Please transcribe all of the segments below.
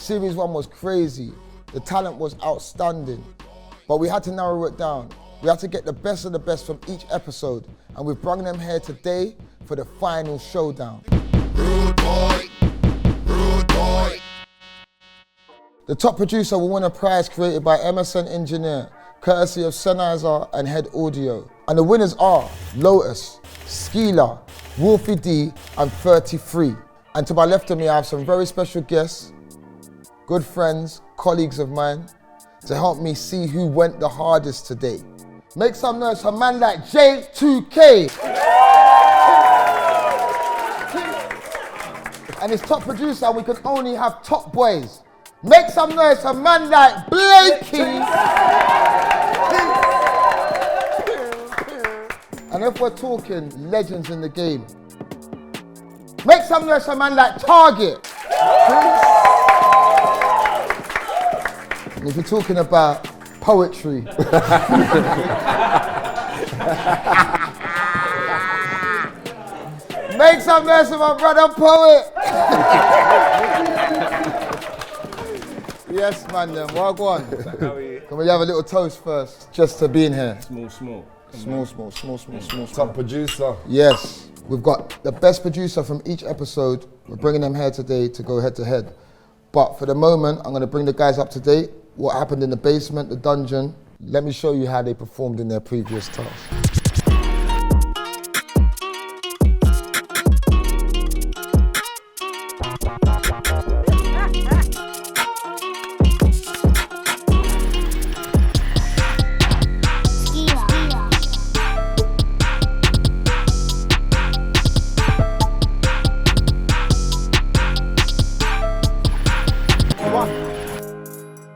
Series 1 was crazy. The talent was outstanding. But we had to narrow it down. We had to get the best of the best from each episode. And we've brought them here today for the final showdown. Rude boy. Rude boy. The top producer will win a prize created by MSN Engineer, courtesy of Sennheiser and Head Audio. And the winners are Lotus, Skila, Wilfy D, and 33. And to my left of me, I have some very special guests, good friends, colleagues of mine, to help me see who went the hardest today. Make some noise for a man like J2K. And his top producer, we can only have top boys. Make some noise for a man like Blakie. And if we're talking legends in the game, make some noise for a man like Target. And if you're talking about poetry, make some noise for my brother Poet. Yes, man, then. Well, go on. How are you? Can we have a little toast first, just to being here? Small. Top producer. Yes. We've got the best producer from each episode. We're bringing them here today to go head to head. But for the moment, I'm going to bring the guys up to date. What happened in the basement, the dungeon. Let me show you how they performed in their previous task.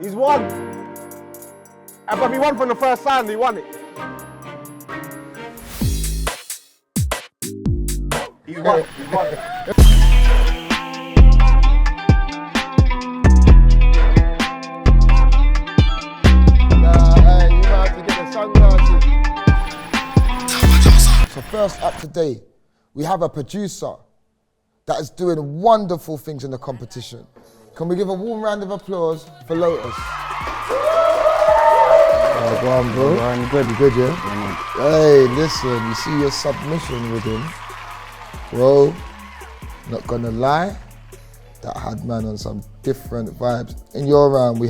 He's won. But he won from the first time, he won it. He won. Hey, you might have to get the sunglasses. So first up today, we have a producer that is doing wonderful things in the competition. Can we give a warm round of applause for Lotus? Oh, go on, bro. I'm good. You good, yeah? Hey, listen, you see your submission with him? Bro, not gonna lie, that had man on some different vibes. In your round,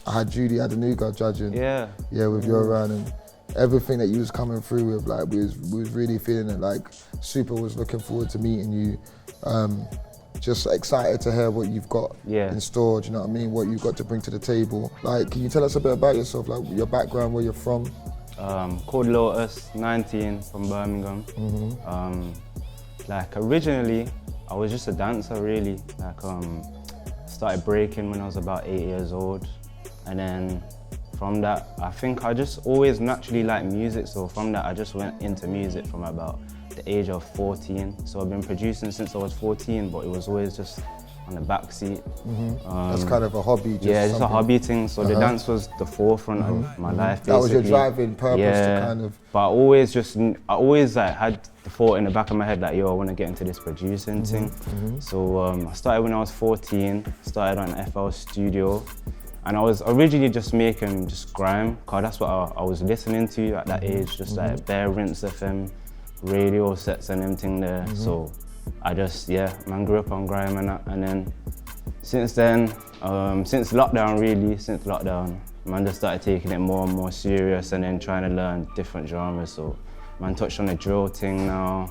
I had Judy, I had a new girl judging. Yeah. Yeah, with your round, and everything that you was coming through with, like, we was really feeling it. Like, Super was looking forward to meeting you. Just excited to hear what you've got in store, do you know what I mean? What you've got to bring to the table. Like, can you tell us a bit about yourself, like your background, where you're from? Called Lotus, 19, from Birmingham. Like, originally, I was just a dancer, really. Like, started breaking when I was about 8 years old. And then from that, I think I just always naturally liked music. So from that, I just went into music from about the age of 14. So I've been producing since I was 14, but it was always just on the back seat. That's kind of a hobby. Just a hobby thing. So the dance was the forefront of my life, basically. That was your driving purpose to kind of... But I always like had the thought in the back of my head like, yo, I want to get into this producing thing. So I started when I was 14, started on FL Studio. And I was originally just making grime, cause that's what I was listening to at that age, just like bare Rinse FM, radio sets and everything there. So I just, man, grew up on grime and that. And then since lockdown, man just started taking it more and more serious and then trying to learn different genres. So man touched on the drill thing now.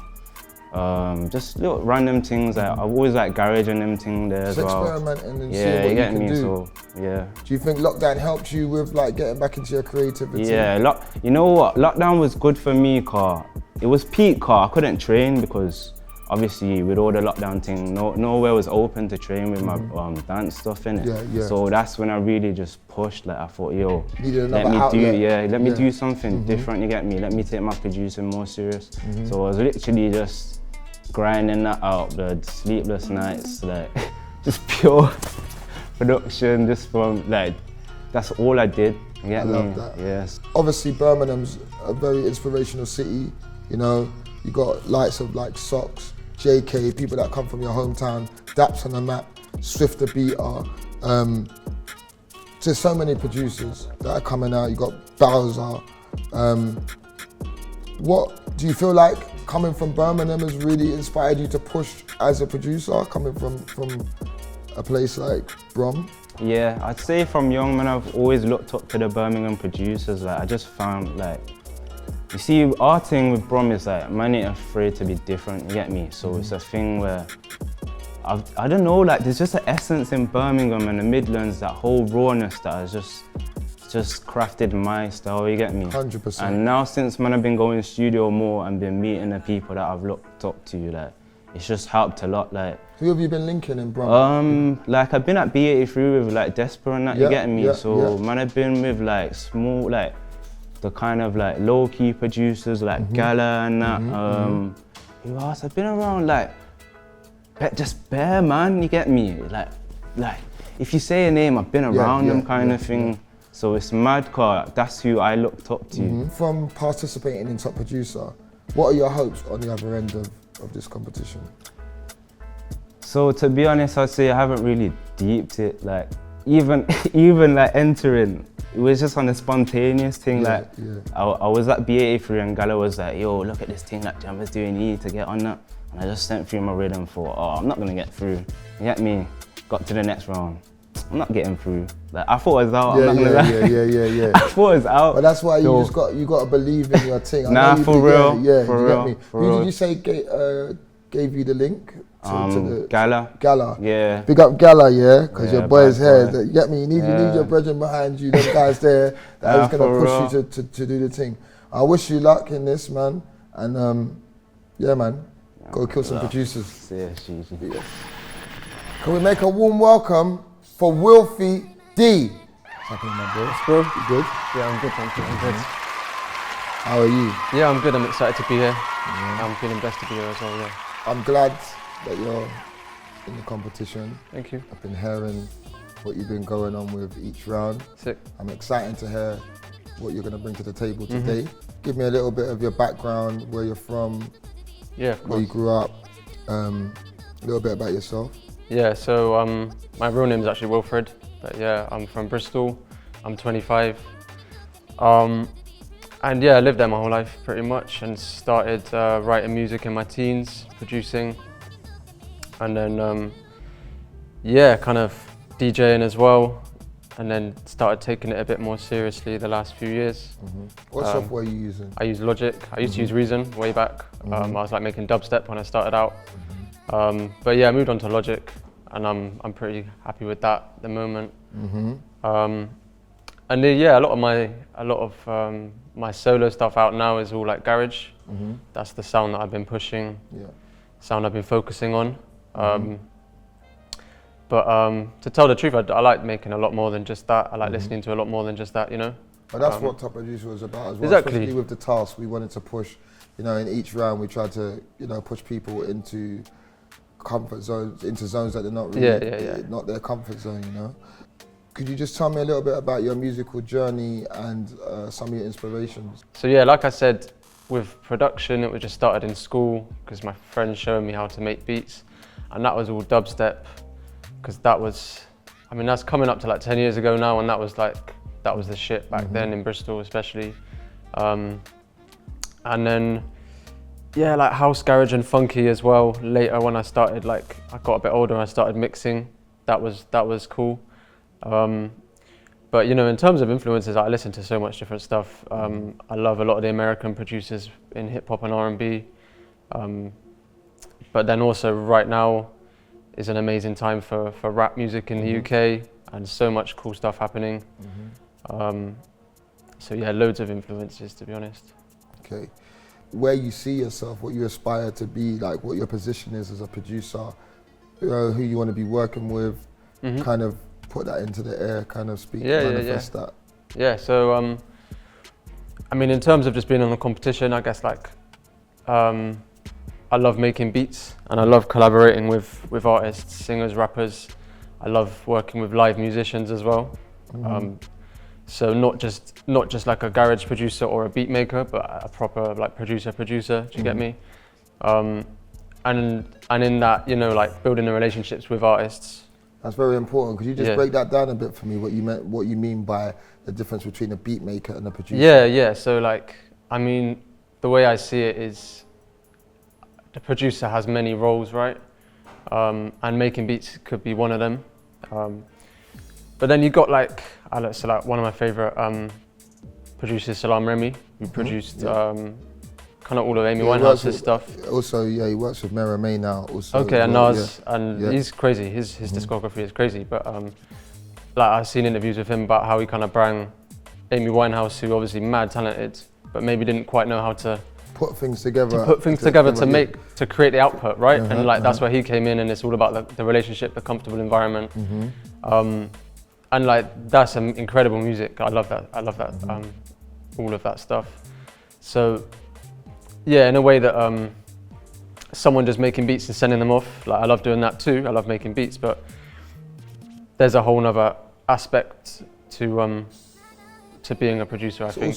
Just little random things. Like, I've always like garage and them thing there as well. Experimenting and seeing what you can do. So, yeah. Do you think lockdown helped you with like getting back into your creativity? Yeah, you know what? Lockdown was good for me, car. It was peak, car. I couldn't train because obviously with all the lockdown thing, nowhere was open to train with my dance stuff in it. So that's when I really just pushed. Like I thought, yo, let me do something different. You get me? Let me take my producing more serious. So I was literally just grinding that out, blood, sleepless nights, like just pure production, just from like, that's all I did. You get me? Love that. Yes. Obviously Birmingham's a very inspirational city, you know, you got lights of like Socks, JK, people that come from your hometown, Daps on the Map, Swift the Beater, There's so many producers that are coming out. You got Bowser. What do you feel like coming from Birmingham has really inspired you to push as a producer, coming from a place like Brom? Yeah, I'd say from young, man, I've always looked up to the Birmingham producers. Like, I just found, like, you see, our thing with Brom is like, man ain't afraid to be different, you get me? So it's a thing where, I don't know, like, there's just an essence in Birmingham and the Midlands, that whole rawness that has just crafted my style, you get me? 100%. And now since, man, I've been going studio more and been meeting the people that I've looked up to, like, it's just helped a lot, like. Who have you been linking in Brom? Like, I've been at B83 with, like, Desper and that, you get me? So, man, I've been with, like, small, like, the kind of, like, low-key producers, like Gala and that. Who else? I've been around, like, just bare, man, you get me? Like, if you say a name, I've been around them kind of thing. So it's mad, car. That's who I looked up to. From participating in Top Producer, what are your hopes on the other end of this competition? So to be honest, I'd say I haven't really deeped it. Like, even like entering, it was just on a spontaneous thing. I was at B83 and Gala was like, yo, look at this thing that Jammer's doing, you need to get on that. And I just sent through my rhythm for, oh, I'm not gonna get through. You get me? Got to the next round. I'm not getting through. Like, I thought I was out. I'm not gonna lie. I thought I was out. But that's why you got to believe in your thing. Nah, for real. Yeah, for you real. get me? For Who real. did you say gave you the link? To the Gala. Gala. Yeah. Big up Gala, yeah? Because your boy's here. boy. You get me? You need your brethren behind you, them guys there that is going to push you to do the thing. I wish you luck in this, man. And yeah, man. Go kill some producers. Yeah. Can we make a warm welcome for Wilfy D? What's happening, my boy? Bro. You good? Yeah, I'm good, thank you. I'm good. How are you? Yeah, I'm good. I'm excited to be here. I'm feeling blessed to be here as well, yeah. I'm glad that you're in the competition. Thank you. I've been hearing what you've been going on with each round. Sick. I'm excited to hear what you're going to bring to the table today. Give me a little bit of your background, where you're from, Yeah, of where you course. grew up, a little bit about yourself. Yeah, so my real name is actually Wilfred, but yeah, I'm from Bristol. I'm 25. And yeah, I lived there my whole life pretty much, and started writing music in my teens, producing, and then yeah, kind of DJing as well, and then started taking it a bit more seriously the last few years. What software are you using? I use Logic. I used to use Reason way back. I was like making dubstep when I started out. But yeah, I moved on to Logic, and I'm pretty happy with that at the moment. And then, yeah, a lot of my solo stuff out now is all like garage. That's the sound that I've been pushing. Sound I've been focusing on. But to tell the truth, I like making a lot more than just that. I like listening to a lot more than just that, you know. But that's what Top Producer was about as well. Exactly. Especially with the task, we wanted to push, you know, in each round we tried to, you know, push people into comfort zones, into zones that they're not really, not their comfort zone, you know. Could you just tell me a little bit about your musical journey and some of your inspirations? So yeah, like I said, with production, it was just started in school because my friends showed me how to make beats, and that was all dubstep, because that was, I mean, that's coming up to like 10 years ago now, and that was the shit back then in Bristol especially. And then, yeah, like house, garage and funky as well. Later when I started, like, I got a bit older and I started mixing, that was cool. But you know, in terms of influences, I listen to so much different stuff. I love a lot of the American producers in hip hop and R&B. But then also right now is an amazing time for rap music in the UK, and so much cool stuff happening. So yeah, loads of influences, to be honest. Okay. Where you see yourself, what you aspire to be, like what your position is as a producer, you know, who you want to be working with, kind of put that into the air, kind of speak, manifest that. Yeah, so I mean, in terms of just being on the competition, I guess like I love making beats and I love collaborating with artists, singers, rappers. I love working with live musicians as well. So not just like a garage producer or a beat maker, but a proper like producer. Do you get me? And in that, you know, like building the relationships with artists That's very important. Could you just Yeah. break that down a bit for me? What you mean by the difference between a beat maker and a producer? Yeah. So like, I mean, the way I see it is, the producer has many roles, right? And making beats could be one of them. But then you got like, so like one of my favorite producers, Salam Remy, who produced kind of all of Amy Winehouse's stuff. Also, yeah, he works with Mera May now. Also, Okay, and well, Nas, and he's crazy. His discography is crazy. But like I've seen interviews with him about how he kind of brought Amy Winehouse, who obviously mad talented, but maybe didn't quite know how to put things together. To create the output, right? And like that's where he came in, and it's all about the relationship, the comfortable environment. And like that's incredible music. I love that. All of that stuff. So yeah, in a way that someone just making beats and sending them off, like I love doing that too. I love making beats, but there's a whole nother aspect to being a producer, I think.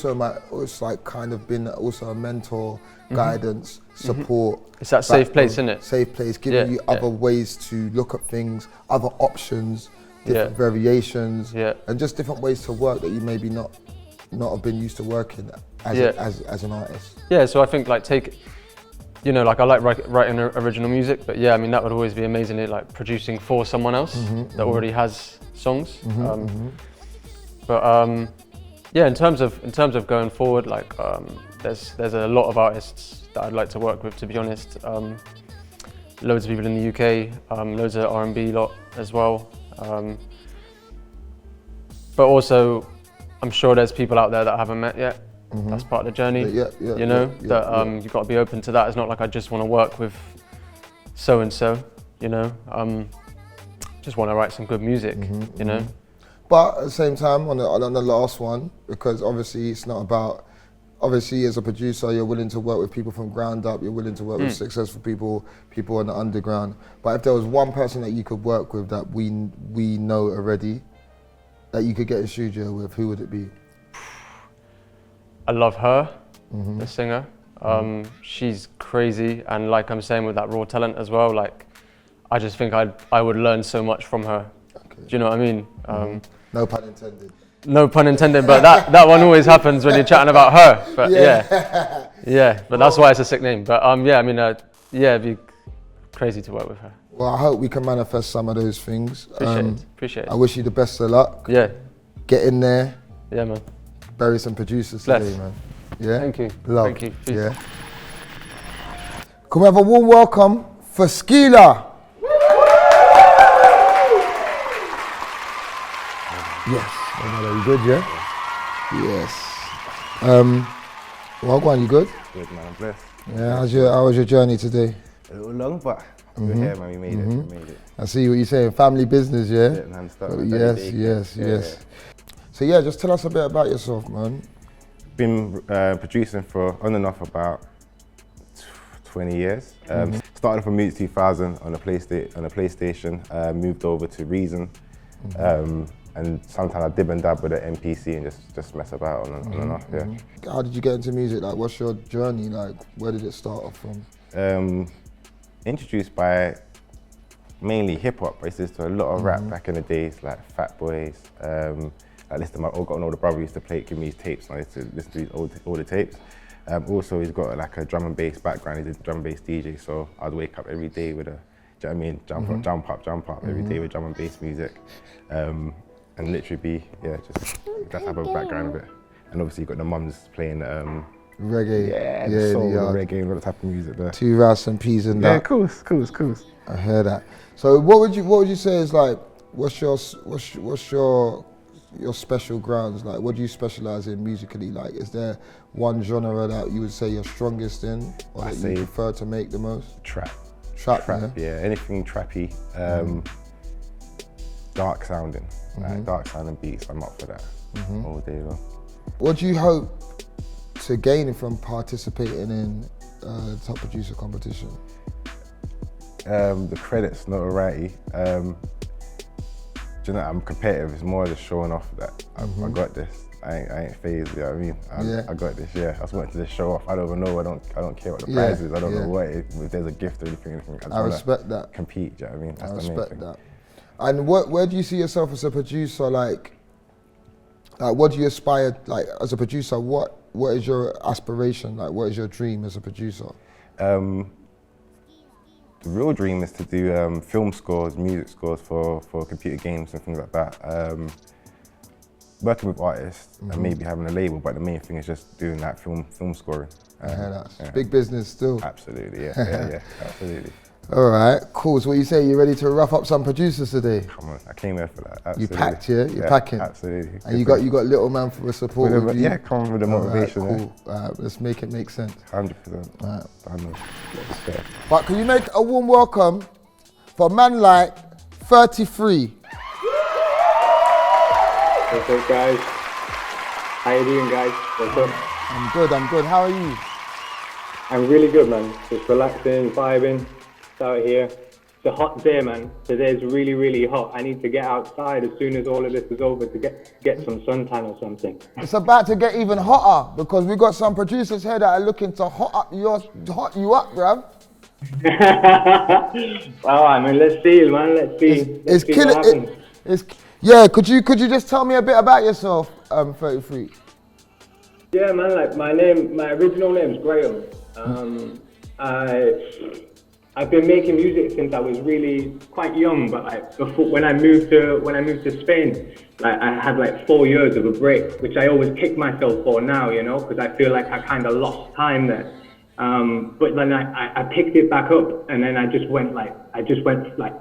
It's like kind of been also a mentor, guidance, support. It's that safe place, isn't it? Safe place, giving you other ways to look at things, other options, different variations, and just different ways to work that you maybe not have been used to working as an artist. Yeah, so I think like like I like writing original music, but yeah, I mean that would always be amazing, like producing for someone else that already has songs. But yeah, in terms of going forward, like there's a lot of artists that I'd like to work with, to be honest. Loads of people in the UK, loads of R&B lot as well. But also, I'm sure there's people out there that I haven't met yet. That's part of the journey. You've got to be open to that. It's not like I just want to work with so and so. Just want to write some good music. But at the same time, on the last one, because obviously it's not about, obviously as a producer, you're willing to work with people from ground up, you're willing to work with successful people in the underground. But if there was one person that you could work with that we know already, that you could get in studio with, who would it be? I love her, the singer. She's crazy, and like I'm saying, with that raw talent as well, like I just think I would learn so much from her. Okay. Do you know what I mean? No pun intended. No pun intended, but that one always happens when you're chatting about her. But yeah, but that's why it's a sick name. But yeah, I mean, it'd be crazy to work with her. Well, I hope we can manifest some of those things. Appreciate it. I wish you the best of luck. Yeah. Get in there. Yeah, man. Bury some producers today, man. Yeah? Thank you. Love. Thank you. Peace. Yeah. Can we have a warm welcome for Skila? Yes. You good, yeah? Yes. Well, go on, you good? Good, man, I'm blessed. Yeah, how was your journey today? A little long, but we're here, man, we made it. I see what you're saying, family business, yeah? Yeah, non-stop. Yes. So yeah, just tell us a bit about yourself, man. Been producing for on and off about 20 years. Started off in Music 2000 on a PlayStation, moved over to Reason, and sometimes I dib and dab with an MPC and just mess about on and off, yeah. How did you get into music? Like, what's your journey like? Where did it start off from? Introduced by mainly hip hop. I used to listen to a lot of rap back in the days, like Fat Boys. I listened to got an older brother who used to give me his tapes, and I used to listen to his older tapes. Also, he's got like a drum and bass background. He's a drum and bass DJ, so I'd wake up every day with do you know what I mean? Jump up every day with drum and bass music. And literally be, just that type of background of it. And obviously you've got the mums playing reggae. Yeah, the soul, the reggae, and all that type of music there. 2 Ras and Peas and that. Yeah, cool. I hear that. So what would you say is like, what's your special grounds? Like, what do you specialize in musically? Like, is there one genre that you would say you're strongest in, or that you prefer to make the most? Trap, yeah. Anything trappy, dark sounding, like dark sounding beats. I'm up for that all day long. What do you hope to gain from participating in the Top Producer competition? The credits, notoriety. Do you know, I'm competitive. It's more just showing off that I got this. I ain't phased. You know what I mean? I got this. Yeah, I just wanted to just show off. I don't even know. I don't care what the prize is. I don't know what if there's a gift or anything. I respect that. Compete. Do you know what I mean? That's I respect that. And where do you see yourself as a producer? Like what do you aspire, like as a producer, what is your aspiration? Like what is your dream as a producer? The real dream is to do film scores, music scores for computer games and things like that. Working with artists and maybe having a label, but the main thing is just doing that film scoring. That's big business still. Absolutely, yeah, absolutely. All right, cool. So what you say, you ready to rough up some producers today? Come on, I came here for that. Absolutely. You packed, yeah? You're packing? Absolutely. And you got little man for the support with you? Yeah, come on with the motivation. All right, cool. All right, let's make it make sense. 100%. All right. I know. But can you make a warm welcome for a man like 33? What's up, guys? How you doing, guys? What's up? I'm good. How are you? I'm really good, man. Just relaxing, vibing. It's out here. It's a hot day, man. Today's really, really hot. I need to get outside as soon as all of this is over to get some suntan or something. It's about to get even hotter because we got some producers here that are looking to hot you up, bruv. Wow, I mean, let's see, man. Let's see. Let's see what happens. Yeah, could you just tell me a bit about yourself, 33? Yeah, man. Like my original name's Graham. I've been making music since I was really quite young, but like before when I moved to Spain, like I had like 4 years of a break, which I always kick myself for now, you know, because I feel like I kind of lost time there. But then I picked it back up, and then I just went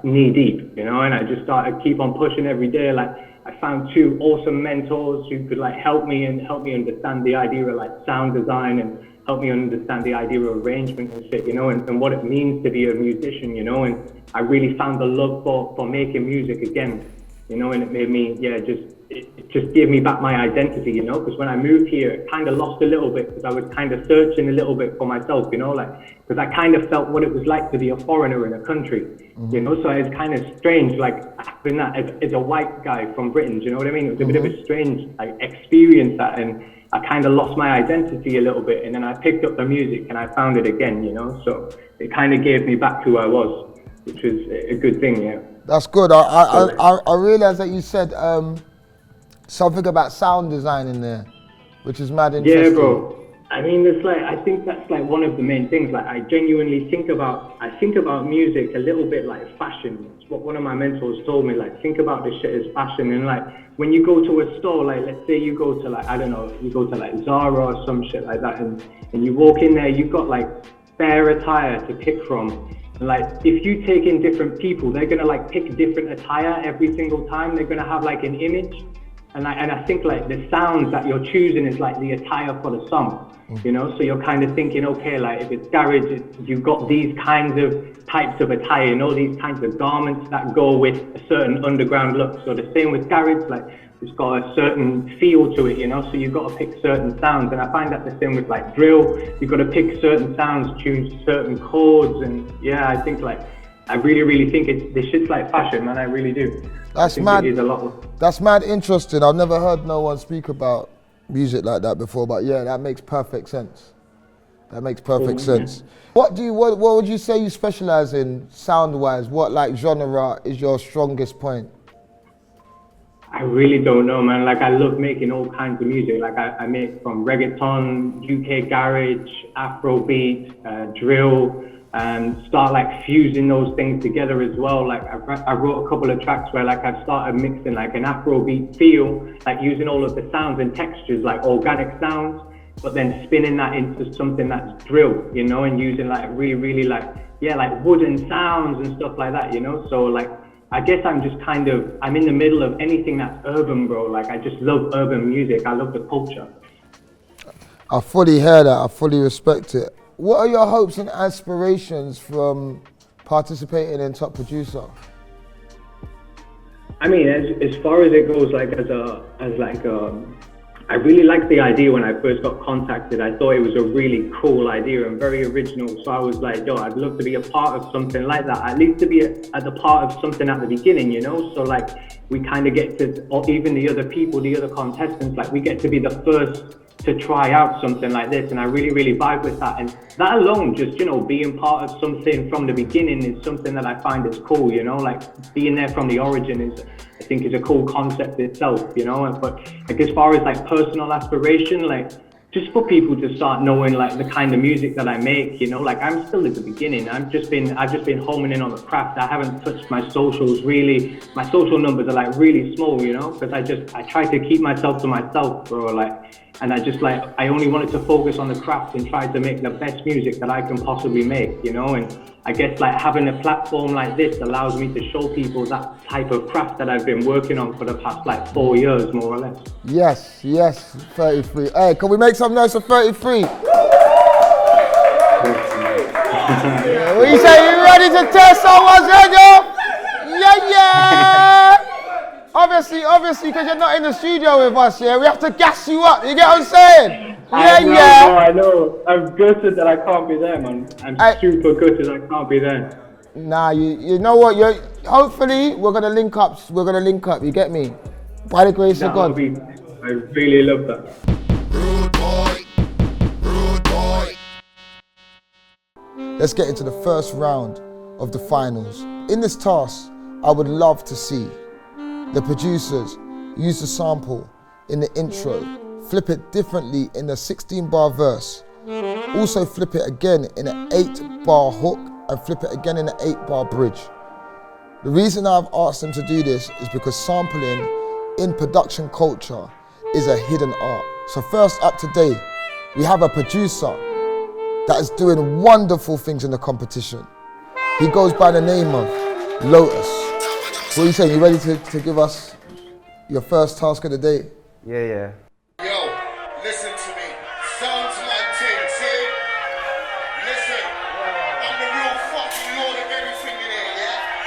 knee deep, you know, and I just started keep on pushing every day. Like I found 2 awesome mentors who could like help me understand the idea of like sound design and help me understand the idea of arrangement and shit, you know, and what it means to be a musician, you know, and I really found the love for making music again, you know, and it made me, it just gave me back my identity, you know, because when I moved here, it kind of lost a little bit because I was kind of searching a little bit for myself, you know, like, because I kind of felt what it was like to be a foreigner in a country, you know, so it's kind of strange, like, having that as a white guy from Britain, do you know what I mean? It was a bit of a strange, like, experience that, and I kind of lost my identity a little bit, and then I picked up the music and I found it again, you know, so it kind of gave me back who I was, which was a good thing, yeah. That's good. I realized that you said something about sound design in there, which is mad interesting. Yeah, bro. I mean, it's like, I think that's like one of the main things. Like, I genuinely think about music a little bit like fashion. It's what one of my mentors told me, like, think about this shit as fashion. And like, when you go to a store, like, let's say you go to like, I don't know, you go to like Zara or some shit like that, and you walk in there, you've got like fair attire to pick from. And like, if you take in different people, they're gonna like pick different attire every single time. They're gonna have like an image. And I think like the sounds that you're choosing is like the attire for the song, you know? So you're kind of thinking, okay, like if it's garage, you've got these kinds of types of attire, you know, these kinds of garments that go with a certain underground look. So the same with garage, like it's got a certain feel to it, you know? So you've got to pick certain sounds. And I find that the same with like drill, you've got to pick certain sounds, choose certain chords. And yeah, I think like, I really think this shit's like fashion, man, I really do. That's mad. That's mad interesting. I've never heard no one speak about music like that before, but yeah, that makes perfect sense. That makes perfect sense. What would you say you specialize in sound-wise? What like genre is your strongest point? I really don't know, man. Like, I love making all kinds of music. Like, I make from reggaeton, UK garage, Afrobeat, drill, and start like fusing those things together as well. Like I wrote a couple of tracks where like I've started mixing like an Afrobeat feel, like using all of the sounds and textures, like organic sounds, but then spinning that into something that's drill, you know, and using like really like, yeah, like wooden sounds and stuff like that, you know? So like, I guess I'm in the middle of anything that's urban, bro. Like I just love urban music. I love the culture. I fully hear that. I fully respect it. What are your hopes and aspirations from participating in Top Producer? I mean, as far as it goes, like I really liked the idea when I first got contacted. I thought it was a really cool idea and very original. So I was like, yo, I'd love to be a part of something like that. At least to be at the part of something at the beginning, you know? So like, we kind of get to, or even the other people, the other contestants, like we get to be the first to try out something like this, and I really vibe with that. And that alone, just, you know, being part of something from the beginning is something that I find is cool, you know, like being there from the origin is, I think, is a cool concept itself, you know. But like, as far as like personal aspiration, like just for people to start knowing like the kind of music that I make, you know, like I'm still at the beginning. I've just been homing in on the craft. I haven't touched my socials really. My social numbers are like really small, you know, because I try to keep myself to myself, bro, like, and I only wanted to focus on the craft and try to make the best music that I can possibly make, you know. And I guess like having a platform like this allows me to show people that type of craft that I've been working on for the past like 4 years, more or less. Yes, 33. Hey, can we make some noise for 33? Yeah, what you say? You ready to test someone's head off? Yeah. Obviously, because you're not in the studio with us, yeah, we have to gas you up. You get what I'm saying? I know. I'm gutted that I can't be there, man. I'm super gutted I can't be there. Nah, you know what? Hopefully, we're gonna link up. You get me? By the grace of God. I really love that. Let's get into the first round of the finals. In this task, I would love to see the producers use the sample in the intro, flip it differently in the 16-bar verse, also flip it again in an 8-bar hook, and flip it again in an 8-bar bridge. The reason I've asked them to do this is because sampling in production culture is a hidden art. So first up today, we have a producer that is doing wonderful things in the competition. He goes by the name of Lotus. What are you saying? You ready to give us your first task of the day? Yeah. Yo, listen to me. Sounds my ting, see? Listen, I'm the real fucking lord of everything in here, yeah?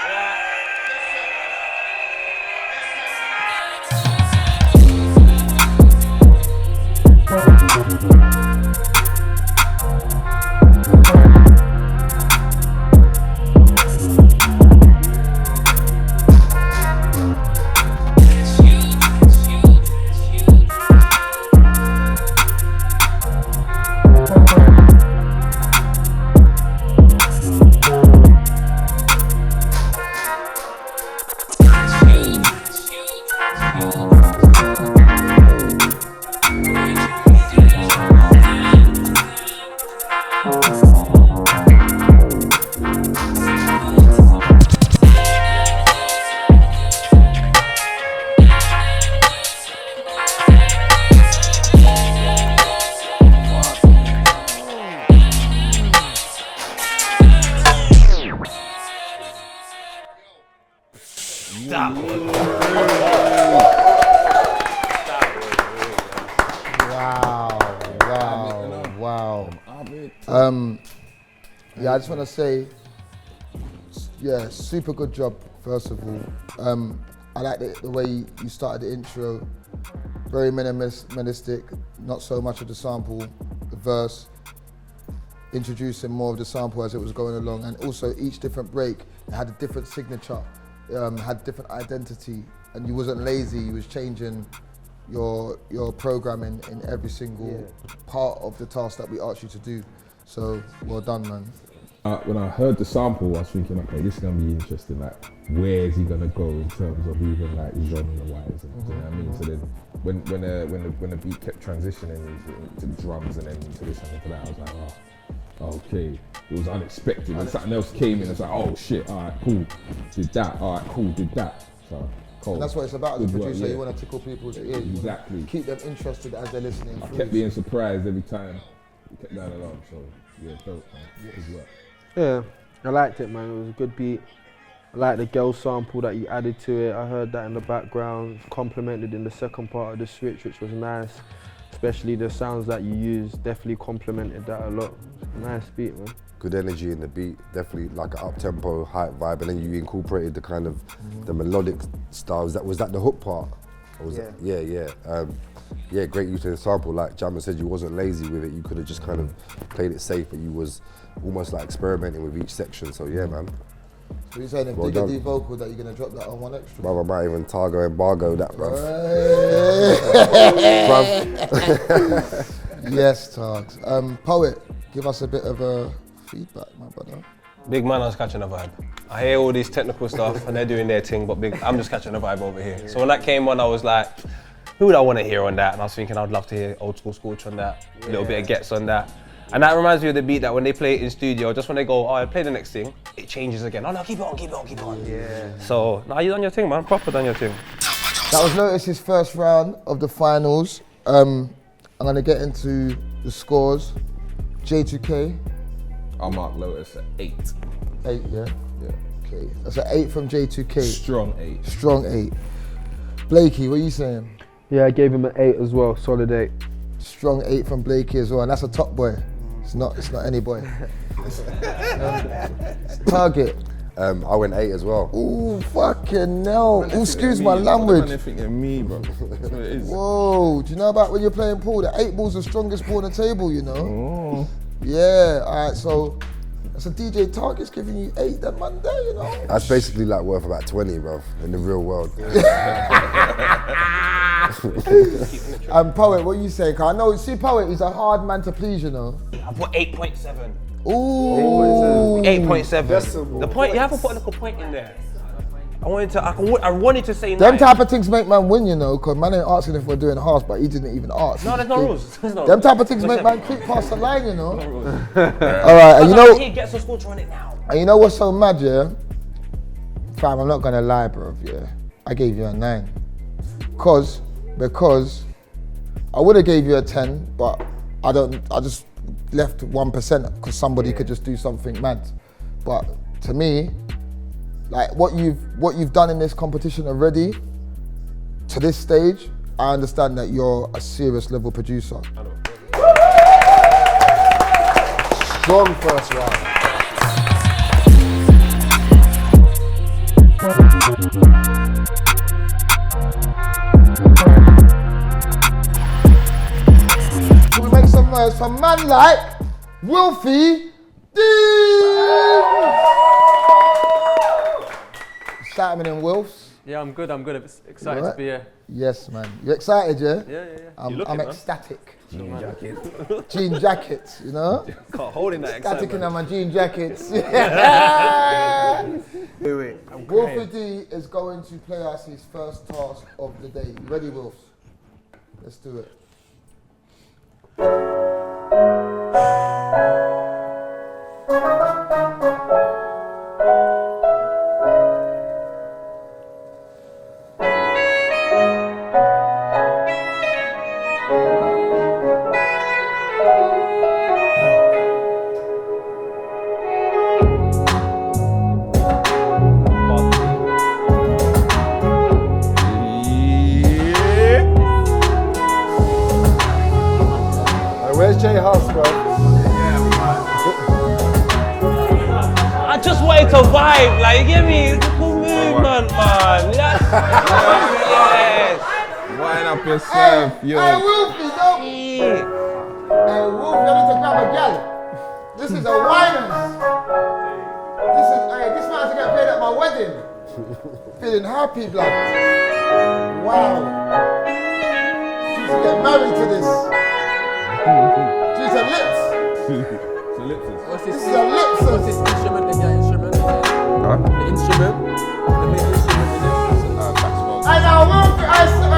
Wow. Yeah, I just want to say, yeah, super good job, first of all. I like the way you started the intro, very minimalistic, not so much of the sample, the verse, introducing more of the sample as it was going along, and also each different break had a different signature, had different identity, and you wasn't lazy, you was changing your programming in every single part of the task that we asked you to do. So well done, man. When I heard the sample, I was thinking, okay, this is gonna be interesting. Like, where is he gonna go in terms of even like genre-wise? You know what I mean? So then, when the beat kept transitioning to the drums and then to this and to that, I was like, oh, okay, it was unexpected. And something else came in. It's like, oh shit, all right, cool, did that. All right, cool, did that. So. Cool. And that's what it's about as a producer, work, you want to tickle people's ears. Exactly. Keep them interested as they're listening. I kept being surprised every time we kept going along, so yeah, dope, man. Good work. Yeah, I liked it, man. It was a good beat. I like the girl sample that you added to it. I heard that in the background, complemented in the second part of the switch, which was nice. Especially the sounds that you used, definitely complemented that a lot. Nice beat, man. Good energy in the beat, definitely like an up-tempo, hype vibe, and then you incorporated the kind of the melodic styles. Was that the hook part? Or was yeah, great use of the sample. Like Jammer said, you wasn't lazy with it. You could have just kind of played it safe, but you was almost like experimenting with each section. So yeah, man. So you're saying if Well Digger done. D vocal that you're gonna drop that on 1Extra? Bruv, I might even Targo embargo that, bruv. Yes, Targs. Poet, give us a bit of a feedback, my brother. Big man, I was catching a vibe. I hear all this technical stuff and they're doing their thing, but I'm just catching a vibe over here. So when that came on, I was like, who would I want to hear on that? And I was thinking I'd love to hear Old School Scorch on that, a little bit of Gets on that. And that reminds me of the beat that when they play it in studio, just when they go, oh, I'll play the next thing, it changes again. Oh no, keep it on, keep it on, keep it on. Yeah. So, nah, you done your thing, man. Proper done your thing. That was Lotus's first round of the finals. I'm gonna get into the scores. J2K. I'll mark Lotus at 8. 8, yeah? Yeah. Okay, that's an 8 from J2K. Strong 8. Strong 8. Blakey, what are you saying? Yeah, I gave him an 8 as well, solid 8. Strong 8 from Blakey as well, and that's a top boy. It's not any boy. Target. I went 8 as well. Ooh, fucking hell. Ooh, excuse my language. They're thinking me, bro. That's what it is. Whoa, do you know about when you're playing pool? The 8 ball's the strongest ball on the table, you know? Oh. Yeah, all right, so that's a DJ Target's giving you 8 that Monday, you know? That's basically like worth about 20, bruv, in the real world. Poet, what are you saying? 'Cause I know, see, Poet, he's a hard man to please, you know? I put 8.7. Ooh. 8.7. The point, you have to put a little point in there. I wanted to say Them 9. type of things make man win, you know, because man ain't asking if we're doing halves, but he didn't even ask. No, there's no rules. There's no Them rules. type of things make Listen. man kick past the line, you know? No rules. Alright, and you know, He gets a score to run it now. and you know what's so mad, yeah? Fam, I'm not gonna lie, bro, yeah. I gave you a 9. Because I would have gave you a 10, but I just left 1% because somebody could just do something mad. But to me, like what you've done in this competition already, to this stage, I understand that you're a serious level producer. Strong first round. Can we make some noise for man like Wilfy D? Simon and Wilfs. Yeah, I'm good. I'm excited to be here. Yes, man. You excited, yeah? Yeah. I'm ecstatic. Jean jackets, you know? Can't hold in that Ecstatic in excitement. my jean jackets. Wait. Wilfy D is going to play us his first task of the day. You ready, Wilfs? Let's do it. Where's J House, bro? I just wanted to vibe, like, you get me? It's a cool movement, man. Yes. Yes. Wind up yourself, yo. Hey, Wilfy, don't. Hey, Wilfy, I need to grab a gal. This is a winers. This man's gonna get played at my wedding. Feeling happy, blood. Wow. She's to get married to this. She's a lips. So lips This is a lips. What's this instrument? The instrument? The instrument? The main instrument in it? I know, Wilfy, I said,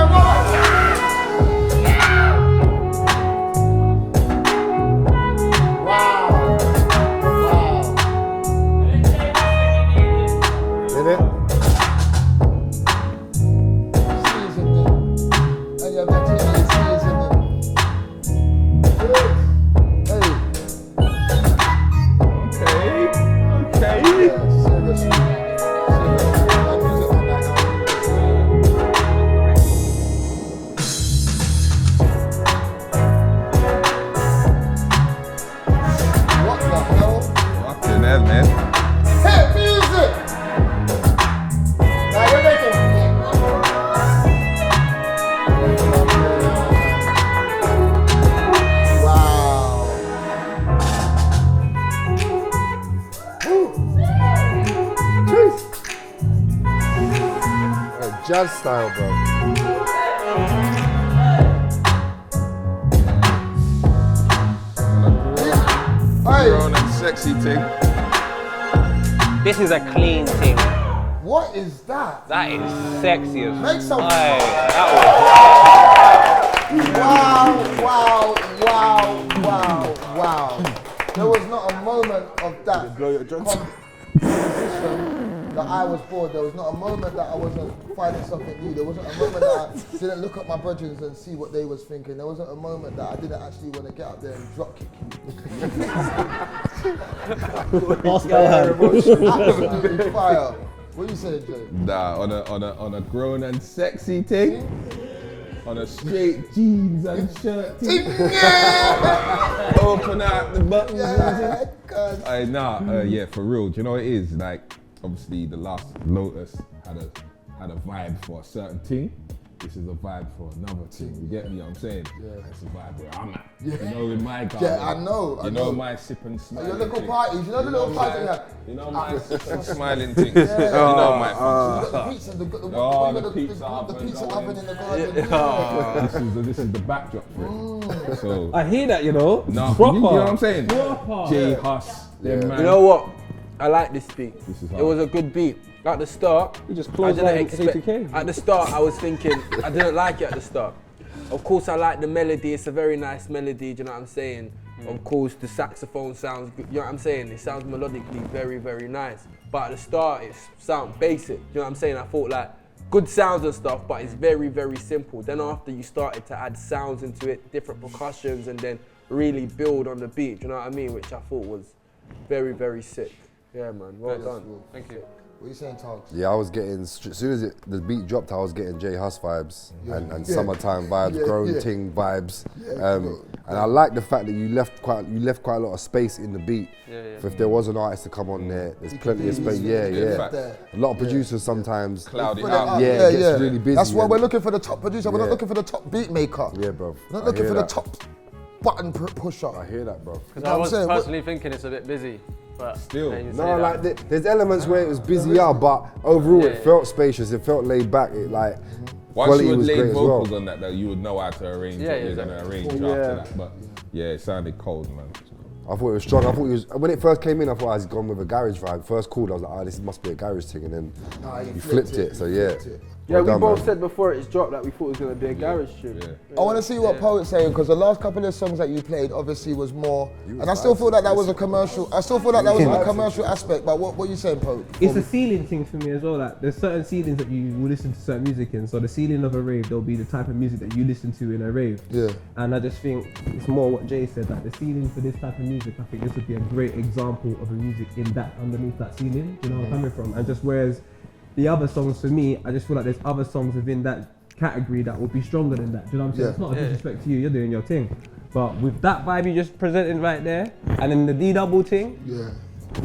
Did it? dance style, bro. Grown and sexy thing. This is a clean thing. What is that? That is sexy as Make some. That Wow. There was not a moment of that composition that I was bored. There was not a moment that I wasn't finding something new. There wasn't a moment that I didn't look at my brethren and see what they was thinking. There wasn't a moment that I didn't actually want to get up there and drop kick you. Absolutely fire. What you saying, Jay? Nah, on a grown and sexy thing. On a straight jeans and shirt thing. Open out the buttons. Yeah, for real. Do you know what it is? Like, obviously the last Lotus had a vibe for a certain thing. This is a vibe for another thing. You get me? What I'm saying? Yeah. It's a vibe where I'm at. Yeah. You know, in my garden. Yeah, I know. You know my sip and smile. Your little parties. You know the little parties we have. You know my sip and smiling things. Yeah. You know my the pizza, the pizza oven in the garden. This is the backdrop for it. So I hear that, you know. No, proper. You know what I'm saying? Proper. J Hus. You know what? I like this beat. It was a good beat. At the start, you just I didn't expect. At the start, I was thinking I didn't like it at the start. Of course, I like the melody. It's a very nice melody. Do you know what I'm saying? Of course, the saxophone sounds good. You know what I'm saying? It sounds melodically very, very nice. But at the start, it sounds basic. Do you know what I'm saying? I thought like good sounds and stuff, but it's very, very simple. Then after you started to add sounds into it, different percussions, and then really build on the beat. Do you know what I mean? Which I thought was very, very sick. Yeah, man. Well done. Thank you. What are you saying, Togs? Yeah, I was getting, as soon as the beat dropped, I was getting J Hus vibes and summertime vibes, grown ting vibes. And I like the fact that you left quite a lot of space in the beat. For if there was an artist to come on there, there's plenty of space. A lot of producers sometimes cloud it out. It gets really busy. That's why we're looking for the top producer. We're not looking for the top beat maker. Yeah, bro. We're not looking for the top button pusher. I hear that, bro. Because I was personally thinking it's a bit busy. But still, no, like there's elements where it was busier, but overall it felt spacious. It felt laid back. It like once you would was lay vocals on that, though, you would know how to arrange what you're gonna arrange after that. But yeah, it sounded cold, man. I thought it was strong. I thought it was, when it first came in, I thought I was gone with a garage vibe. First called, I was like, this must be a garage thing, and then you flipped it. So yeah. Yeah, we both said before it's dropped that we thought it was going to be a garage tune. I want to see what Poet's saying, because the last couple of songs that you played obviously was more, and I still feel that was a commercial. I still feel that was a commercial aspect. But what are you saying, Poet? It's a ceiling thing for me as well. Like there's certain ceilings that you will listen to certain music in. So the ceiling of a rave, there'll be the type of music that you listen to in a rave. Yeah. And I just think it's more what Jay said. Like the ceiling for this type of music, I think this would be a great example of a music in that underneath that ceiling. You know where I'm coming from? And just whereas the other songs for me, I just feel like there's other songs within that category that will be stronger than that. Do you know what I'm saying? It's not a disrespect to you, you're doing your thing. But with that vibe you just presented right there, and then the D double thing,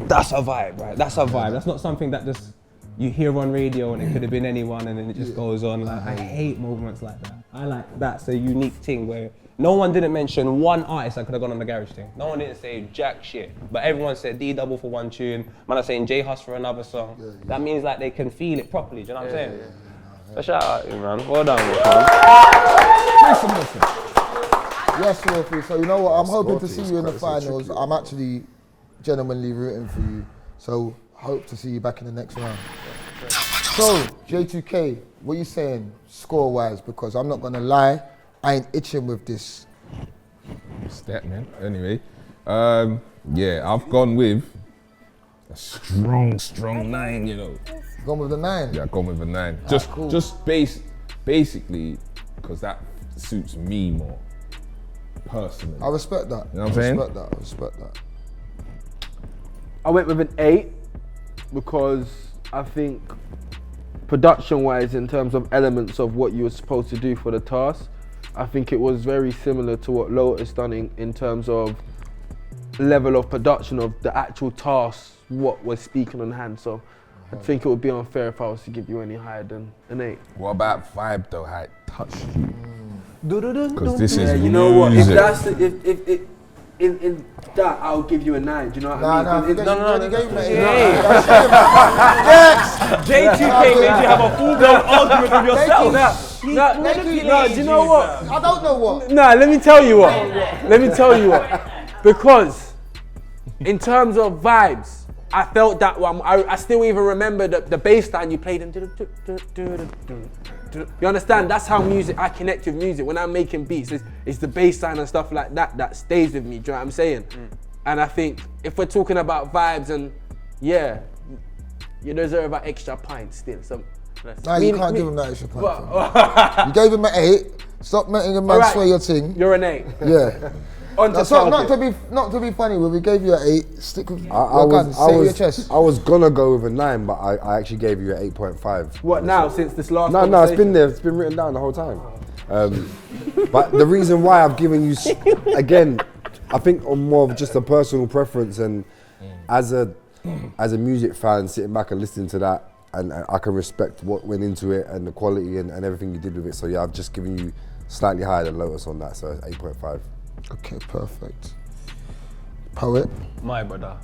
that's a vibe, right? That's a vibe. That's not something that just you hear on radio and it could have been anyone and then it just goes on. Like I hate movements like that. I like that's a unique thing where no one didn't mention one artist that could have gone on the garage thing. No one didn't say jack shit. But everyone said D double for one tune. Man are saying J Hus for another song. That means like they can feel it properly. Do you know what I'm saying? So shout out to you, man. Well done, man. Yes, Wilfy. So you know what? I'm hoping to see you in the finals. I'm actually genuinely rooting for you. So hope to see you back in the next round. So J2K, what are you saying score-wise? Because I'm not gonna lie, I ain't itching with this. Step, man. Anyway, yeah, I've gone with a strong 9, you know. Gone with the 9? Yeah, I've gone with a 9. Cool. Basically, because that suits me more, personally. I respect that. You know what I'm saying? I respect that. I went with an 8 because I think production-wise, in terms of elements of what you were supposed to do for the task, I think it was very similar to what Lotus done in terms of level of production of the actual task, what was speaking on hand. So I think it would be unfair if I was to give you any higher than an 8. What about vibe though? How it touched you? Because this is you know what? music. in that, I'll give you a 9. Do you know what I mean? No, gave me J2K made you have a full-blown argument with yourself. No, do you know what? I don't know what. Nah, let me tell you what. Because in terms of vibes, I felt that one. I still even remember the bass line you played. You understand? That's how I connect with music. When I'm making beats, it's the bass line and stuff like that that stays with me. Do you know what I'm saying? And I think if we're talking about vibes and yeah, you deserve an extra pint still. No, you can't give him that extra pint. You gave him an 8. Stop making a man swear your thing. You're an 8. Yeah. Not to be funny, but we gave you an 8. Stick with your chest. I was gonna go with a 9, but I actually gave you an 8.5. What now? Since this last? No, it's been there. It's been written down the whole time. But the reason why I've given you, again, I think on more of just a personal preference, and as a music fan, sitting back and listening to that, and I can respect what went into it and the quality and everything you did with it. So yeah, I've just given you slightly higher than Lotus on that, so 8.5. Okay, perfect. Poet? My brother.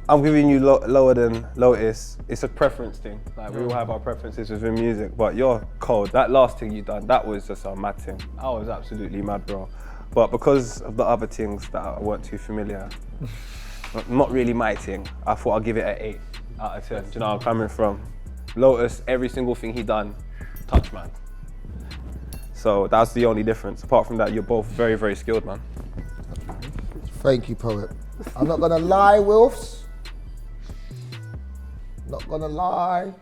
I'm giving you lower than Lotus. It's a preference thing. Like, we all have our preferences within music, but you're cold. That last thing you done, that was just a mad thing. I was absolutely mad, bro. But because of the other things that weren't too familiar, not really my thing, I thought I'd give it an 8 out of 10. Do you know where I'm coming from? Lotus, every single thing he done, touch, man. So that's the only difference. Apart from that, you're both very, very skilled, man. Thank you, Poet. I'm not gonna lie, Wilfs. Not gonna lie.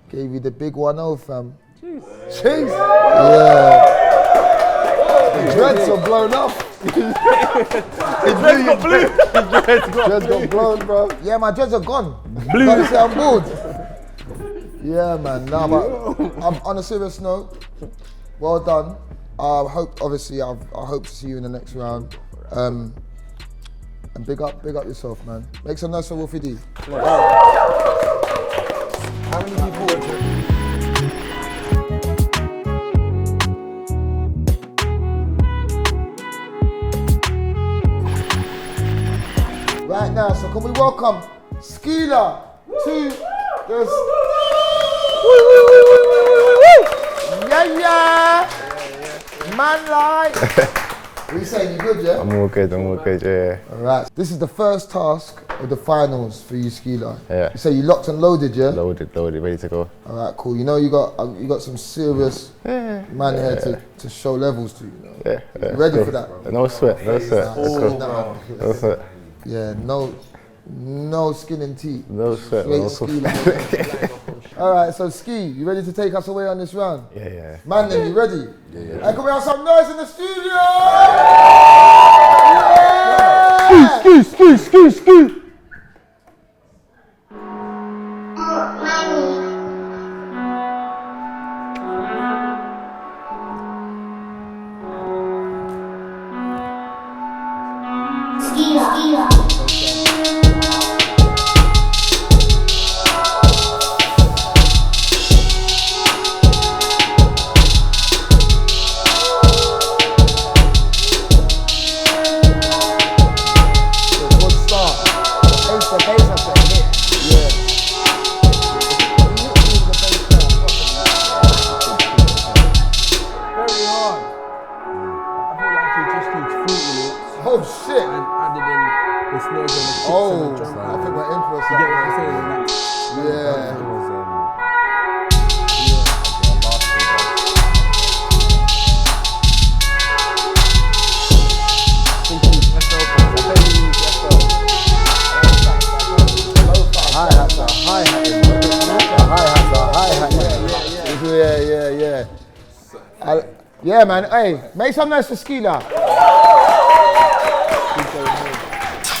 Gave you the big 1-0, fam. Jeez. Yeah. The dreads are blown off. The dreads got blue. Dreads got blown, bro. Yeah, my dreads are gone. Blue. Gotta say I'm bored. Yeah, man. Nah, but on a serious note, well done. I hope to see you in the next round. And big up yourself, man. Make some noise for Wilfy D. How many people? Right now, so can we welcome Skila to this? Yeah. Man like. What you saying, you good, yeah? I'm all good, yeah. Alright, this is the first task of the finals for you, Skila. Yeah. You say you locked and loaded, yeah? Loaded, ready to go. Alright, cool. You know you got some serious man here to show levels to, you know? Yeah. You ready for that? No sweat. No sweat. Yeah, no skin and teeth. No sweat, Straight no sweat. Ski. Alright, so Ski, you ready to take us away on this round? Yeah. Man, then you ready? Yeah. Hey, can we have some noise in the studio? Yeah! Ski. Yeah, man. Hey, make some noise for Skila.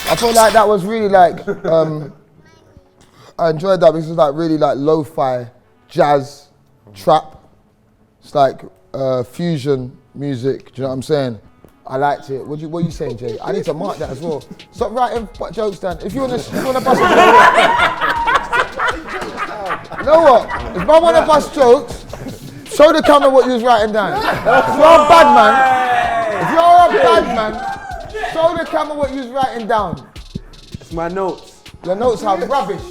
I feel like that was really like, I enjoyed that because it was like really like lo-fi, jazz, trap. It's like fusion music, do you know what I'm saying? I liked it. What are you saying, Jay? I need to mark that as well. Stop writing jokes down. If you wanna bust a joke, you know what? If I wanna bust jokes, Show the camera what you was writing down. If you're a bad man, show the camera what you was writing down. It's my notes. Your notes are rubbish.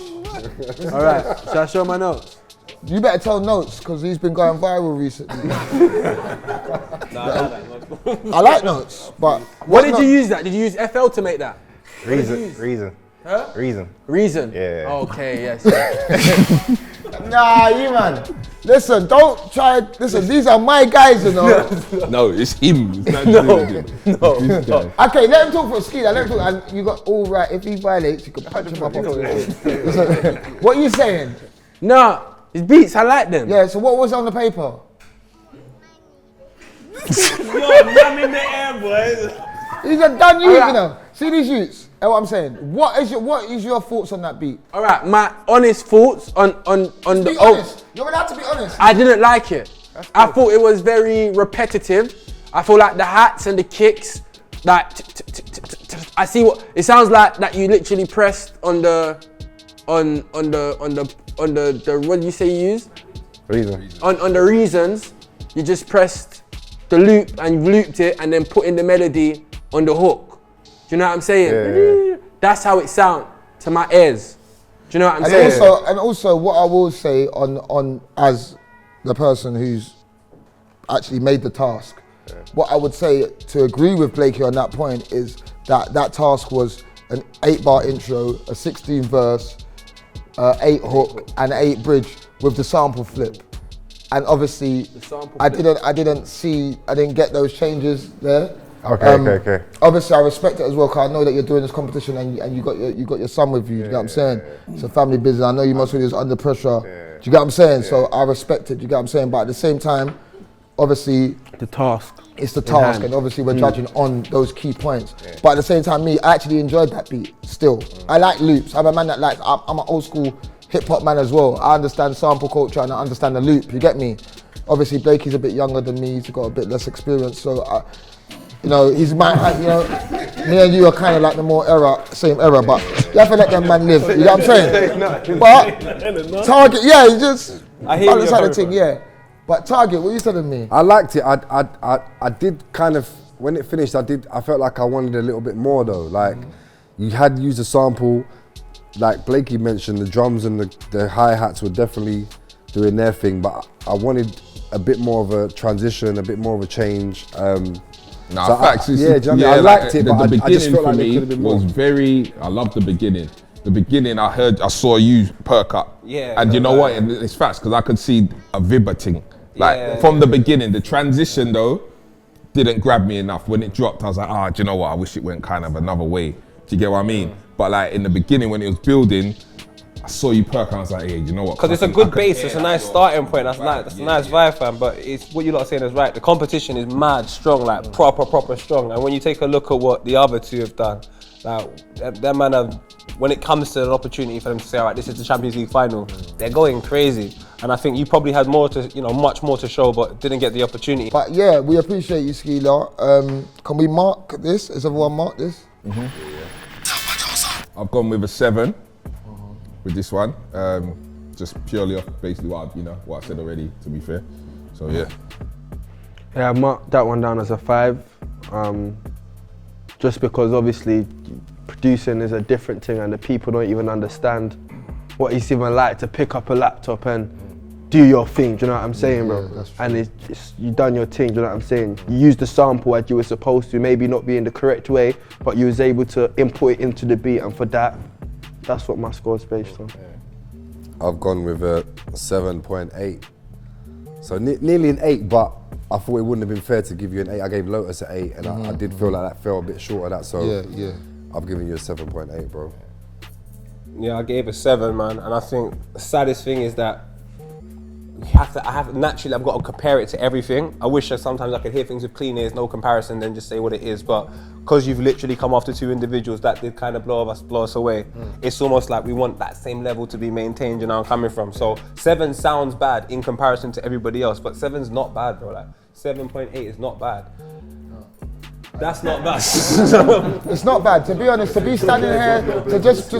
All right, shall I show my notes? You better tell Notes, because he's been going viral recently. I like Notes, but... What did you use that? Did you use FL to make that? Reason. Huh? Reason. Yeah. Okay, yes. Nah, you man. Listen, don't try. Listen, these are my guys, you know. No, it's him. It's not No. him. No. This guy. Okay, let him talk for Skila. Let him talk. And you got all right. If he violates, you can punch him up. Listen, what are you saying? Nah, his beats, I like them. Yeah. So what was on the paper? I'm in the air, boys. He's a done you, you know. See these youths. That's what I'm saying. What is your thoughts on that beat? All right, my honest thoughts on the. Be honest. You're allowed to be honest. I didn't like it. I thought it was very repetitive. I feel like the hats and the kicks, like I see what it sounds like that you literally pressed on the what did you say you used? Reason. On the reasons, you just pressed the loop and looped it and then put in the melody on the hook. Do you know what I'm saying? Yeah. That's how it sounds to my ears. Do you know what I'm saying? And also, what I will say on as the person who's actually made the task, what I would say to agree with Blakie on that point is that task was an 8-bar intro, a 16 verse, 8 hook, and 8 bridge with the sample flip. And obviously, I didn't get those changes there. Okay. Obviously, I respect it as well, because I know that you're doing this competition and you got your son with you. You get what I'm saying? It's a family business. I know you must be under pressure. Do you get what I'm saying? So I respect it. Do you get what I'm saying? But at the same time, obviously, the task. It's the task, and obviously we're judging on those key points. But at the same time, I actually enjoyed that beat. Still, I like loops. I'm a man that likes. I'm an old school hip hop man as well. I understand sample culture and I understand the loop. You get me? Obviously, Blakie's a bit younger than me. He's got a bit less experience, so. He's might have, me and you are kind of like the more same era, but you have to let them man live, you know what I'm saying? But Target, you just balance out the thing, But Target, what you telling me? I liked it. I did kind of, when it finished, I felt like I wanted a little bit more though. Like, you had used a sample, like Blakie mentioned, the drums and the hi-hats were definitely doing their thing, but I wanted a bit more of a transition, a bit more of a change. Nah, so facts. I liked it, but I just felt like there could have been more. I loved the beginning. The beginning, I saw you perk up. Yeah. And you know what? It's facts, because I could see a vibber thing. Like, from the beginning, the transition though, didn't grab me enough. When it dropped, I was like, do you know what? I wish it went kind of another way. Do you get what I mean? But like, in the beginning, when it was building, I saw you perk and I was like, hey, do you know what? Because it's a good base, it's a nice starting point, that's a nice vibe, fam. But it's what you lot are saying is right. The competition is mad strong, like proper strong. And when you take a look at what the other two have done, like them man have, when it comes to an opportunity for them to say, all right, this is the Champions League final, they're going crazy. And I think you probably had more to, much more to show, but didn't get the opportunity. But yeah, we appreciate you, Skila. Can we mark this? Has everyone marked this? I've gone with a 7. With this one, just purely off basically what I said already, to be fair. So yeah. Yeah, I marked that one down as a 5. Just because obviously producing is a different thing and the people don't even understand what it's even like to pick up a laptop and do your thing, do you know what I'm saying, bro? And it's you done your thing, do you know what I'm saying? You used the sample as you were supposed to, maybe not be in the correct way, but you was able to input it into the beat, and for that, that's what my score is based on. I've gone with a 7.8. So nearly an 8, but I thought it wouldn't have been fair to give you an 8. I gave Lotus an 8, and I did feel like that fell a bit short of that. So I've given you a 7.8, bro. Yeah, I gave a 7, man. And I think the saddest thing is that naturally I've got to compare it to everything. I wish that sometimes I could hear things with clean ears, no comparison, then just say what it is. But because you've literally come after 2 individuals that did kind of blow us away, it's almost like we want that same level to be maintained, you know where I'm coming from. So 7 sounds bad in comparison to everybody else, but 7's not bad, bro. Like 7.8 is not bad. That's not bad. It's not bad, to be honest, to be standing here, to just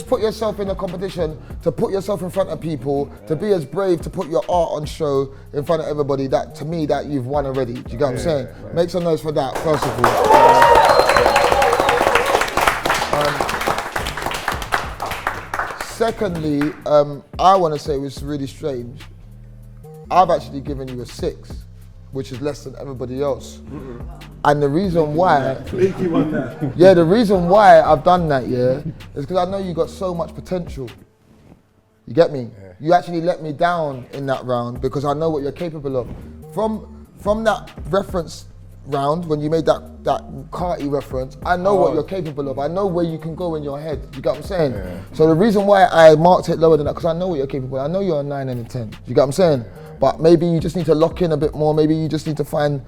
put yourself in a competition, to put yourself in front of people, to be as brave to put your art on show in front of everybody, that to me, that you've won already. Do you get what I'm saying? Right. Make some noise for that, first of all. Secondly, I want to say it was really strange. I've actually given you a 6, which is less than everybody else. And the reason why, the reason why I've done that, is because I know you got so much potential. You get me? Yeah. You actually let me down in that round because I know what you're capable of. From that reference round, when you made that Carti reference, I know what you're capable of. I know where you can go in your head. You get what I'm saying? Yeah. So the reason why I marked it lower than that, because I know what you're capable of. I know you're a 9 and a 10. You get what I'm saying? But maybe you just need to lock in a bit more. Maybe you just need to find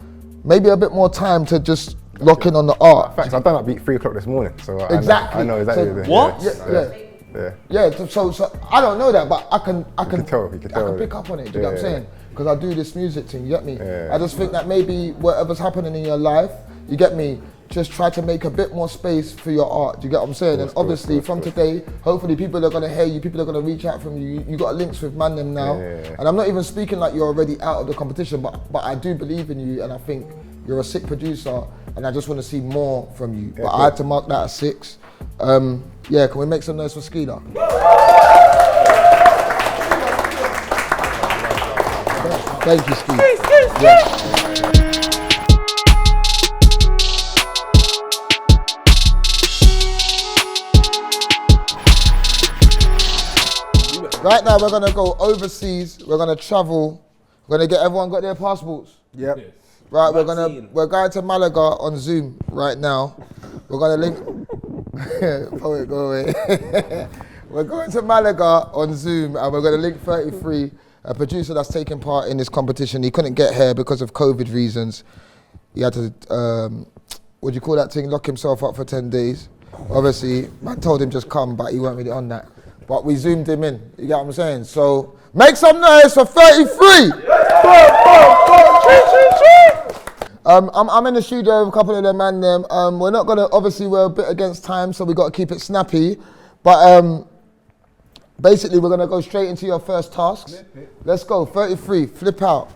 maybe a bit more time to just lock in on the art. In fact, I've done that beat 3 o'clock this morning, so exactly. I know exactly. So, what? So I don't know that, but I can pick up on it. Do you get what I'm saying? Because I do this music thing. You get me? Yeah. I just think that maybe whatever's happening in your life, you get me. Just try to make a bit more space for your art. Do you get what I'm saying? And obviously from today, hopefully people are gonna hear you, people are gonna reach out from you. You got links with Man them now. Yeah. And I'm not even speaking like you're already out of the competition, but I do believe in you and I think you're a sick producer and I just wanna see more from you. But I had to mark that a 6. Can we make some noise for Skila? Thank you, Skila. Right now we're gonna go overseas. We're gonna travel. We're gonna get everyone got their passports. Yep. Yes. Right. We're going to Malaga on Zoom right now. We're gonna link. Poet, go away. We're going to Malaga on Zoom and we're gonna link 33, a producer that's taking part in this competition. He couldn't get here because of COVID reasons. He had to, what do you call that thing? Lock himself up for 10 days. Obviously, man told him just come, but he weren't really on that. But we zoomed him in, you get what I'm saying? So, make some noise for 33! I'm in the studio with a couple of them and them. We're not gonna, obviously we're a bit against time, so we gotta keep it snappy. But basically we're gonna go straight into your first tasks. Let's go, 33, flip out.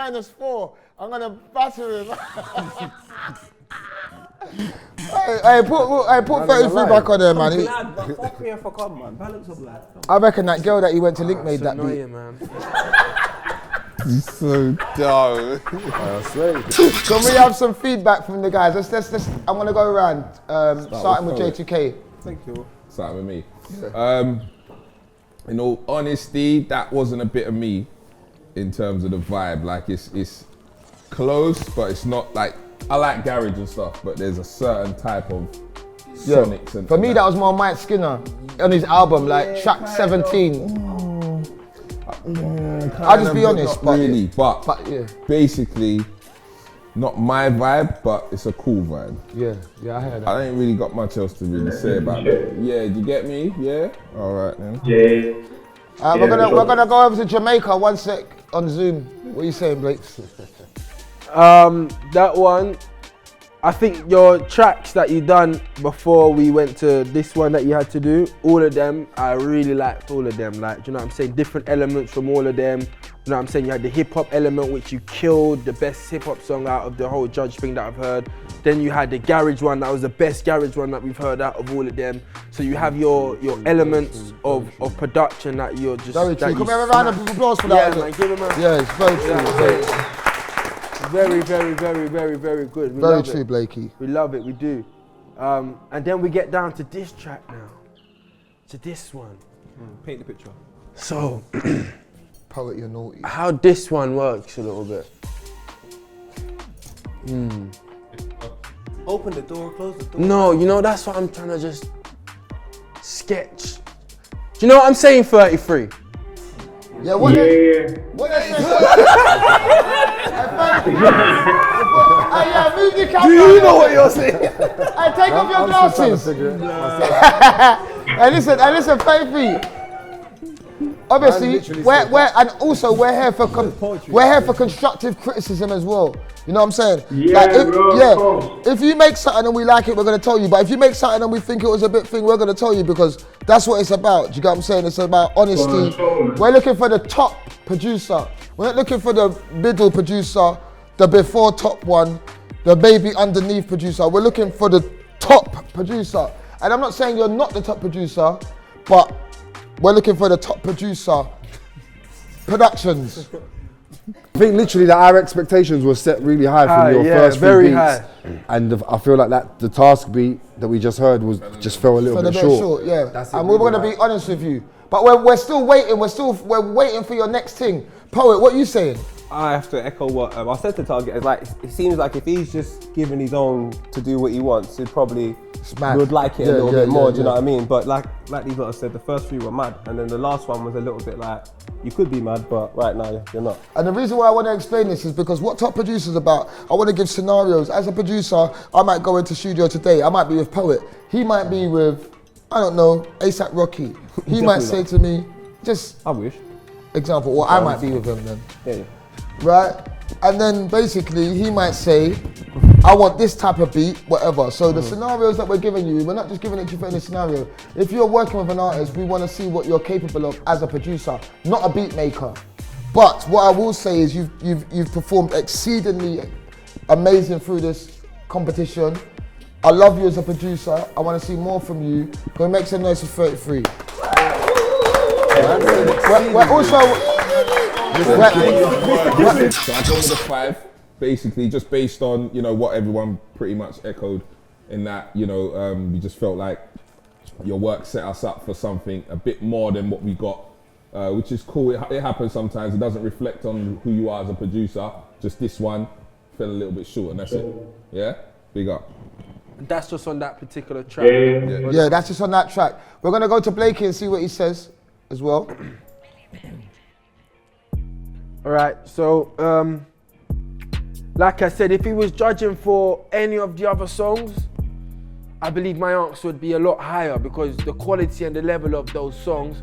-4. I'm gonna batter him. hey, put 33 back on there, man. I reckon that girl that he went to link made that beat. Man. He's so dumb. Can we have some feedback from the guys? Let's. I'm gonna go around, starting with J2K. Thank you. Starting with me. Yeah. In all honesty, that wasn't a bit of me. In terms of the vibe, like it's close, but it's not like, I like garage and stuff, but there's a certain type of sonics. And for me, that was more Mike Skinner on his album, like track 17. I'll just be honest, but really, but basically, not my vibe, but it's a cool vibe. Yeah, I heard that. I ain't really got much else to really say about it. Yeah, do you get me? Yeah? All right then. Yeah. We're gonna go over to Jamaica, 1 sec, on Zoom. What are you saying, Blake? That one, I think your tracks that you done before we went to this one that you had to do, all of them, I really liked all of them. Like, do you know what I'm saying? Different elements from all of them. You know what I'm saying? You had the hip hop element, which you killed, the best hip hop song out of the whole Judge thing that I've heard. Then you had the garage one, that was the best garage one that we've heard out of all of them. So you have your elements of production that you're just. Very true. Can we have a round of applause for that? Yeah, man, give him a. Yeah, it's very true. Very, very, very, very, very good. We Very love true, it. Blakie. We love it, we do. And then we get down to this track now. To this one. Paint the picture. So, Poet, you're naughty. how this one works a little bit. Open the door, close the door. No, you know, that's what I'm trying to just sketch. Do you know what I'm saying, 33? Yeah, what? Yeah. What you saying? Hey, yeah, move the camera. Do you know what you're saying? Hey, take off your glasses. Hey, listen, 33. Obviously, and also we're here for constructive criticism as well. You know what I'm saying? If you make something and we like it, we're gonna tell you. But if you make something and we think it was a bit thing, we're gonna tell you because that's what it's about. Do you get what I'm saying? It's about honesty. We're looking for the top producer. We're not looking for the middle producer, the before top one, the maybe underneath producer. We're looking for the top producer. And I'm not saying you're not the top producer, but we're looking for the top producer productions. I think literally that our expectations were set really high from your first few very beats. high. And I feel like that the task beat that we just heard was just fell a little bit short. Yeah. That's And it, we're really, gonna like. be honest with you. But we're still waiting. We're waiting for your next thing. Poet, what you saying? I have to echo what I said to Target. It's like it seems like if he's just given his own to do what he wants, he probably would like it a little bit more. Do you know what I mean? But like these lot have said, the first three were mad, and then the last one was a little bit like you could be mad, but right now you're not. And the reason why I want to explain this is because what top producer's about, I want to give scenarios. As a producer, I might go into studio today. I might be with Poet. He might be with, I don't know, ASAP Rocky. He might say to me, just I wish. example, or I might be with him then. Yeah. Right? And then basically he might say, I want this type of beat, whatever. So the scenarios that we're giving you, we're not just giving it to you for any scenario. If you're working with an artist, we want to see what you're capable of as a producer, not a beat maker. But what I will say is you've performed exceedingly amazing through this competition. I love you as a producer. I want to see more from you. Can we make some noise for 33? We're also... So I go with a 5, basically just based on, you know, what everyone pretty much echoed in that, you know, we just felt like your work set us up for something a bit more than what we got, which is cool. It happens sometimes. It doesn't reflect on who you are as a producer. Just this one fell a little bit short and that's it. Yeah? Big up. That's just on that particular track. Yeah, that's just on that track. We're going to go to Blakie and see what he says as well. All right, so like I said, if he was judging for any of the other songs, I believe my answer would be a lot higher because the quality and the level of those songs,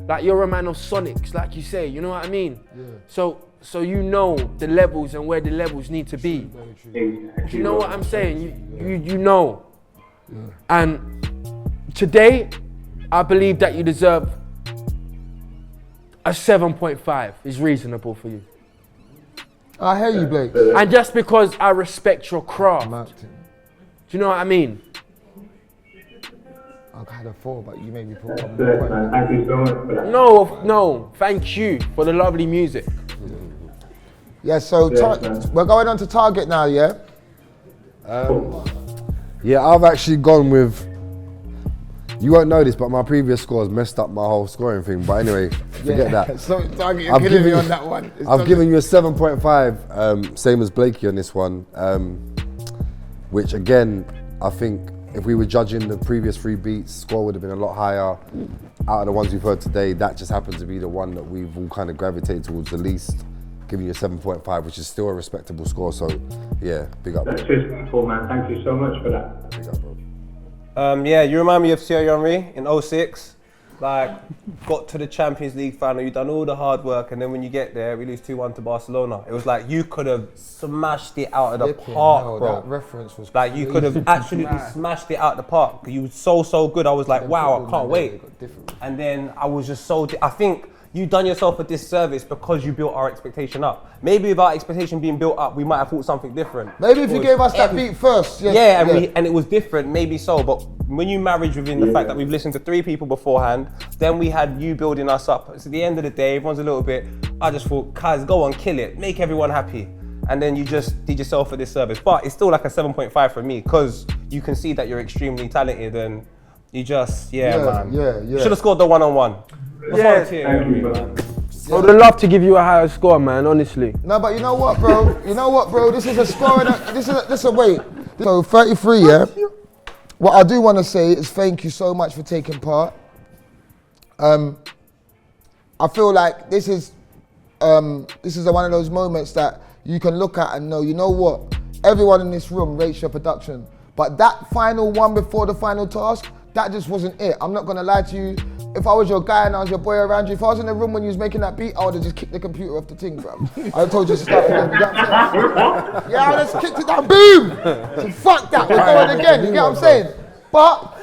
like you're a man of sonics, like you say, you know what I mean? Yeah. So you know the levels and where the levels need to be. Do you know what I'm saying? You know. Yeah. And today, I believe that you deserve a 7.5 is reasonable for you. I hear you, Blake. And just because I respect your craft. Do you know what I mean? I had a 4, but you made me put Thank you so much for that. No, thank you for the lovely music. Yeah, so we're going on to Target now, yeah? Yeah, I've actually gone with, you won't know this, but my previous scores messed up my whole scoring thing. But anyway, forget that. So Target, you're killing me on that one. I've given you a 7.5, same as Blakie on this one, which again, I think if we were judging the previous 3 beats, score would have been a lot higher. Out of the ones we've heard today, that just happens to be the one that we've all kind of gravitated towards the least, giving you a 7.5, which is still a respectable score. So yeah, big up. That's respectful, man. Thank you so much for that. Big up, bro. Yeah, you remind me of Thierry Henry in 06. like, got to the Champions League final, you've done all the hard work, and then when you get there, we lose 2-1 to Barcelona. It was like you could have smashed it out of the park, bro. That reference was like, you could have absolutely smashed it out of the park. You were so good. I was like, wow, I can't wait. And then I was just so, I think you've done yourself a disservice because you built our expectation up. Maybe if our expectation being built up, we might have thought something different. Maybe if you gave us that beat first. And it was different, maybe so. But when you marriage within the fact that we've listened to 3 people beforehand, then we had you building us up. So at the end of the day, everyone's a little bit, I just thought, Kaz, go on, kill it, make everyone happy. And then you just did yourself a disservice. But it's still like a 7.5 for me, because you can see that you're extremely talented and you just, man. Should have scored the one-on-one. Yeah. I would have loved to give you a higher score, man, honestly. No, but you know what, bro? This is a score. Wait. So 33, yeah? What I do want to say is thank you so much for taking part. I feel like this is one of those moments that you can look at and know, you know what? Everyone in this room rates your production. But that final one before the final task, that just wasn't it. I'm not gonna lie to you. If I was your guy and I was your boy around you, if I was in the room when you was making that beat, I would have just kicked the computer off the thing, bro. I would have told you to start again. You get what I'm saying? Yeah, I would have just kicked it down, boom! So fuck that, we're going again, you get what I'm saying? But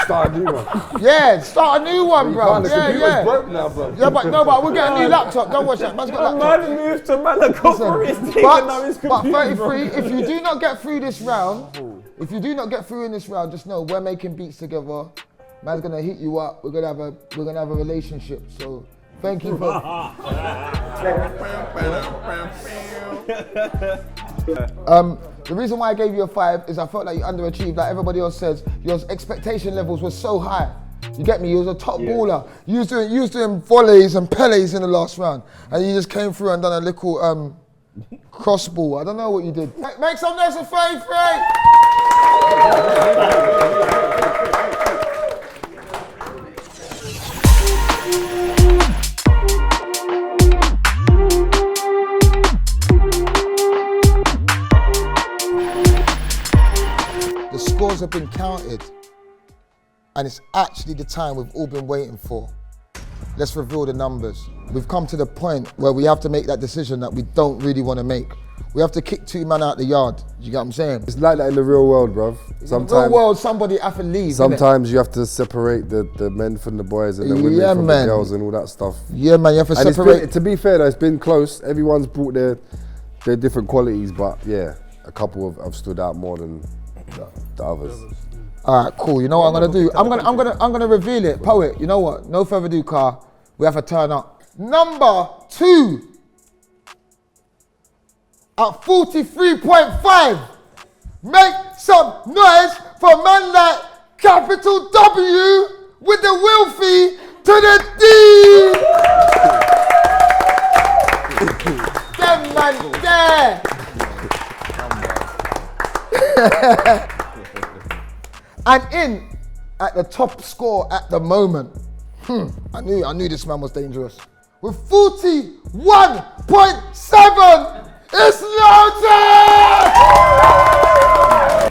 start a new one. Yeah, start a new one, bro. The computer's broke now, bro. Yeah, but we'll get a new laptop. Don't watch that. Man's got laptop. Man moved to Malaga for his thing and now his But computer. 33, if you do not get through this round, in this round, just know we're making beats together. Man's gonna hit you up. We're gonna have a relationship. So thank you for. The reason why I gave you a 5 is I felt like you underachieved. Like everybody else says, your expectation levels were so high. You get me? You was a top baller. You was doing volleys and pele's in the last round, and you just came through and done a little crossball. I don't know what you did. Make some noise for 33. The scores have been counted, and it's actually the time we've all been waiting for. Let's reveal the numbers. We've come to the point where we have to make that decision that we don't really want to make. We have to kick 2 men out the yard. You get what I'm saying? It's like that in the real world, bruv. In the real world, somebody have to leave. Sometimes you have to separate the men from the boys and the women from the girls and all that stuff. Yeah, man, you have to separate. To be fair, though, it's been close. Everyone's brought their different qualities, but yeah, a couple have stood out more than the others. All right, cool. You know what I'm gonna do? I'm gonna reveal it. Poet, you know what? No further ado, car. We have to turn up. Number 2 at 43.5. Make some noise for a man like Capital W with the Wilfy to the D. Them man there. And in at the top score at the moment, I knew this man was dangerous. With 41.7, it's Lotus!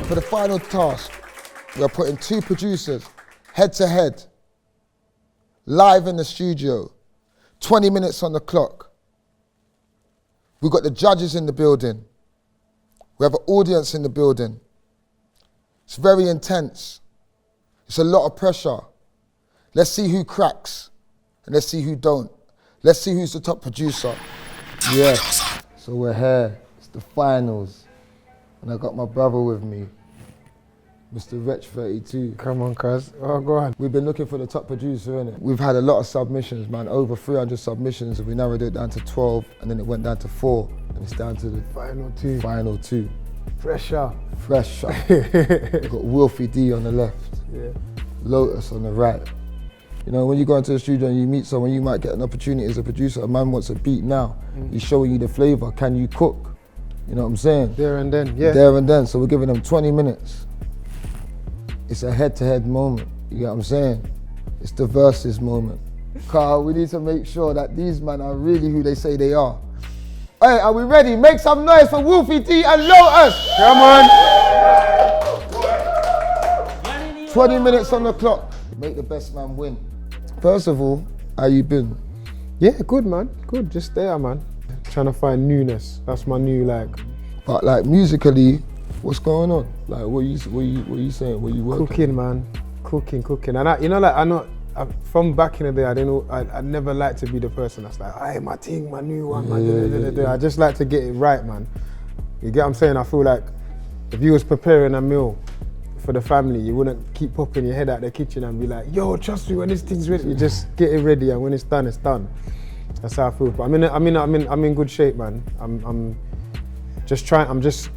For the final task, we're putting 2 producers head to head, live in the studio, 20 minutes on the clock. We've got the judges in the building. We have an audience in the building. It's very intense. It's a lot of pressure. Let's see who cracks and let's see who don't. Let's see who's the top producer. Yes. So we're here. It's the finals. And I got my brother with me, Mr. Wretch 32. Come on, cuz. Oh, go on. We've been looking for the top producer, innit? We've had a lot of submissions, man. Over 300 submissions, and we narrowed it down to 12, and then it went down to 4, and it's down to the Final 2. final 2. Fresher. Fresh. We've got Wilfy D on the left, Yeah. Lotus on the right. You know, when you go into the studio and you meet someone, you might get an opportunity as a producer. A man wants a beat now. He's showing you the flavor. Can you cook? You know what I'm saying? There and then, yeah. There and then. So we're giving them 20 minutes. It's a head-to-head moment. You get what I'm saying? It's the versus moment. Carl, we need to make sure that these men are really who they say they are. Hey, are we ready? Make some noise for Wilfy D and Lotus. Come on. 20 minutes on the clock. Make the best man win. First of all, how you been? Yeah, good man, good, just there man. Trying to find newness, that's my new like. But like musically, what's going on? Like what you saying, what you working? Cooking man, cooking. And from back in the day, I never liked to be the person that's like, hey, my thing, my new one, I just like to get it right, man. You get what I'm saying? I feel like if you was preparing a meal for the family, you wouldn't keep popping your head out the kitchen and be like, yo, trust me, when this thing's ready, you just get it ready, and when it's done, it's done. That's how I feel. But I'm in good shape, man. I'm just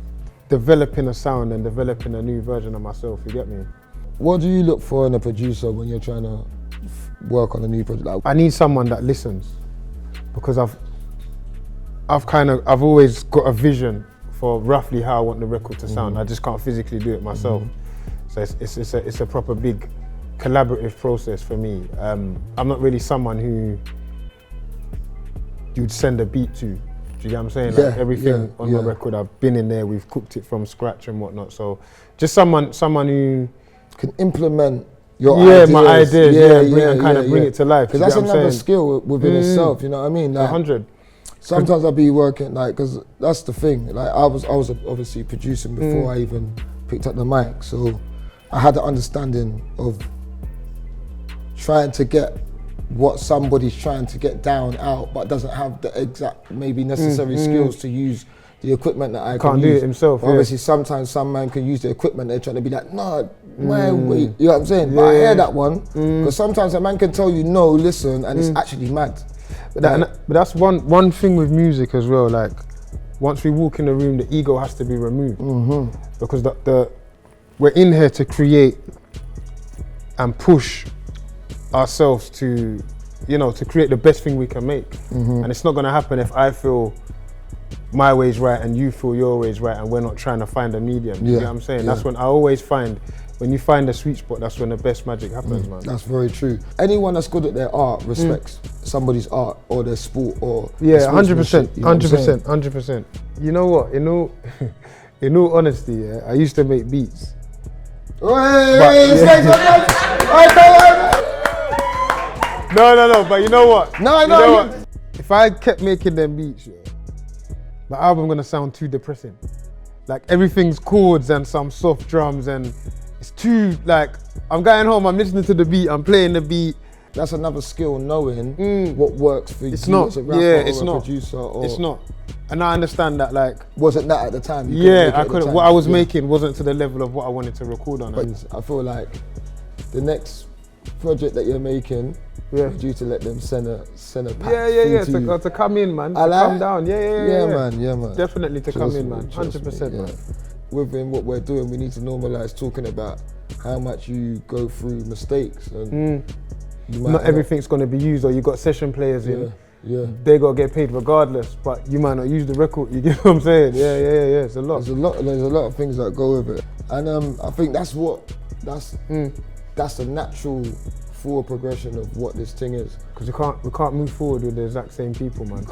developing a sound and developing a new version of myself. You get me? What do you look for in a producer when you're trying to work on a new project? Like, I need someone that listens, because I've always got a vision for roughly how I want the record to sound. I just can't physically do it myself. So it's a proper big collaborative process for me. I'm not really someone who you'd send a beat to. Do you get what I'm saying? Yeah, like everything on my record, I've been in there, we've cooked it from scratch and whatnot. So just someone who can implement your ideas. My ideas, bring it to life. Because that's another skill within itself, you know what I mean? Like, 100. Sometimes I'll be working, like, because that's the thing. Like, I was obviously producing before I even picked up the mic, so I had the understanding of trying to get what somebody's trying to get down out, but doesn't have the exact maybe necessary skills to use the equipment that I can't do it himself. Obviously, sometimes some man can use the equipment. They're trying to be like, no, wait, you know what I'm saying? But I hear that one because sometimes a man can tell you no, listen, and it's actually mad. But that's one thing with music as well. Like, once we walk in the room, the ego has to be removed because we're in here to create and push ourselves to create the best thing we can make. And it's not going to happen if I feel my way's right and you feel your way's right and we're not trying to find a medium. You know what I'm saying? That's when I always find, when you find a sweet spot, that's when the best magic happens, man. That's very true. Anyone that's good at their art respects somebody's art or their sport or 100%, 100%. You know what? In all honesty, I used to make beats. No, but you know what? No. If I kept making them beats, the album gonna sound too depressing. Like, everything's chords and some soft drums, and it's too, like, I'm going home, I'm listening to the beat, I'm playing the beat. That's another skill, knowing what works for you as a rapper or a producer. It's not. And I understand that, like... Wasn't that at the time? I couldn't. What I was making wasn't to the level of what I wanted to record on. But I feel like the next project that you're making, you're due to let them send a pack to come in, man. To come down. Yeah, man. Definitely to come in, man. 100%, man. Within what we're doing, we need to normalise talking about how much you go through mistakes. And not everything's going to be used, or you got session players in. They got to get paid regardless, but you might not use the record. You get what I'm saying? Yeah. It's a lot. There's a lot of things that go with it, and I think that's the natural forward progression of what this thing is. Because we can't move forward with the exact same people, man.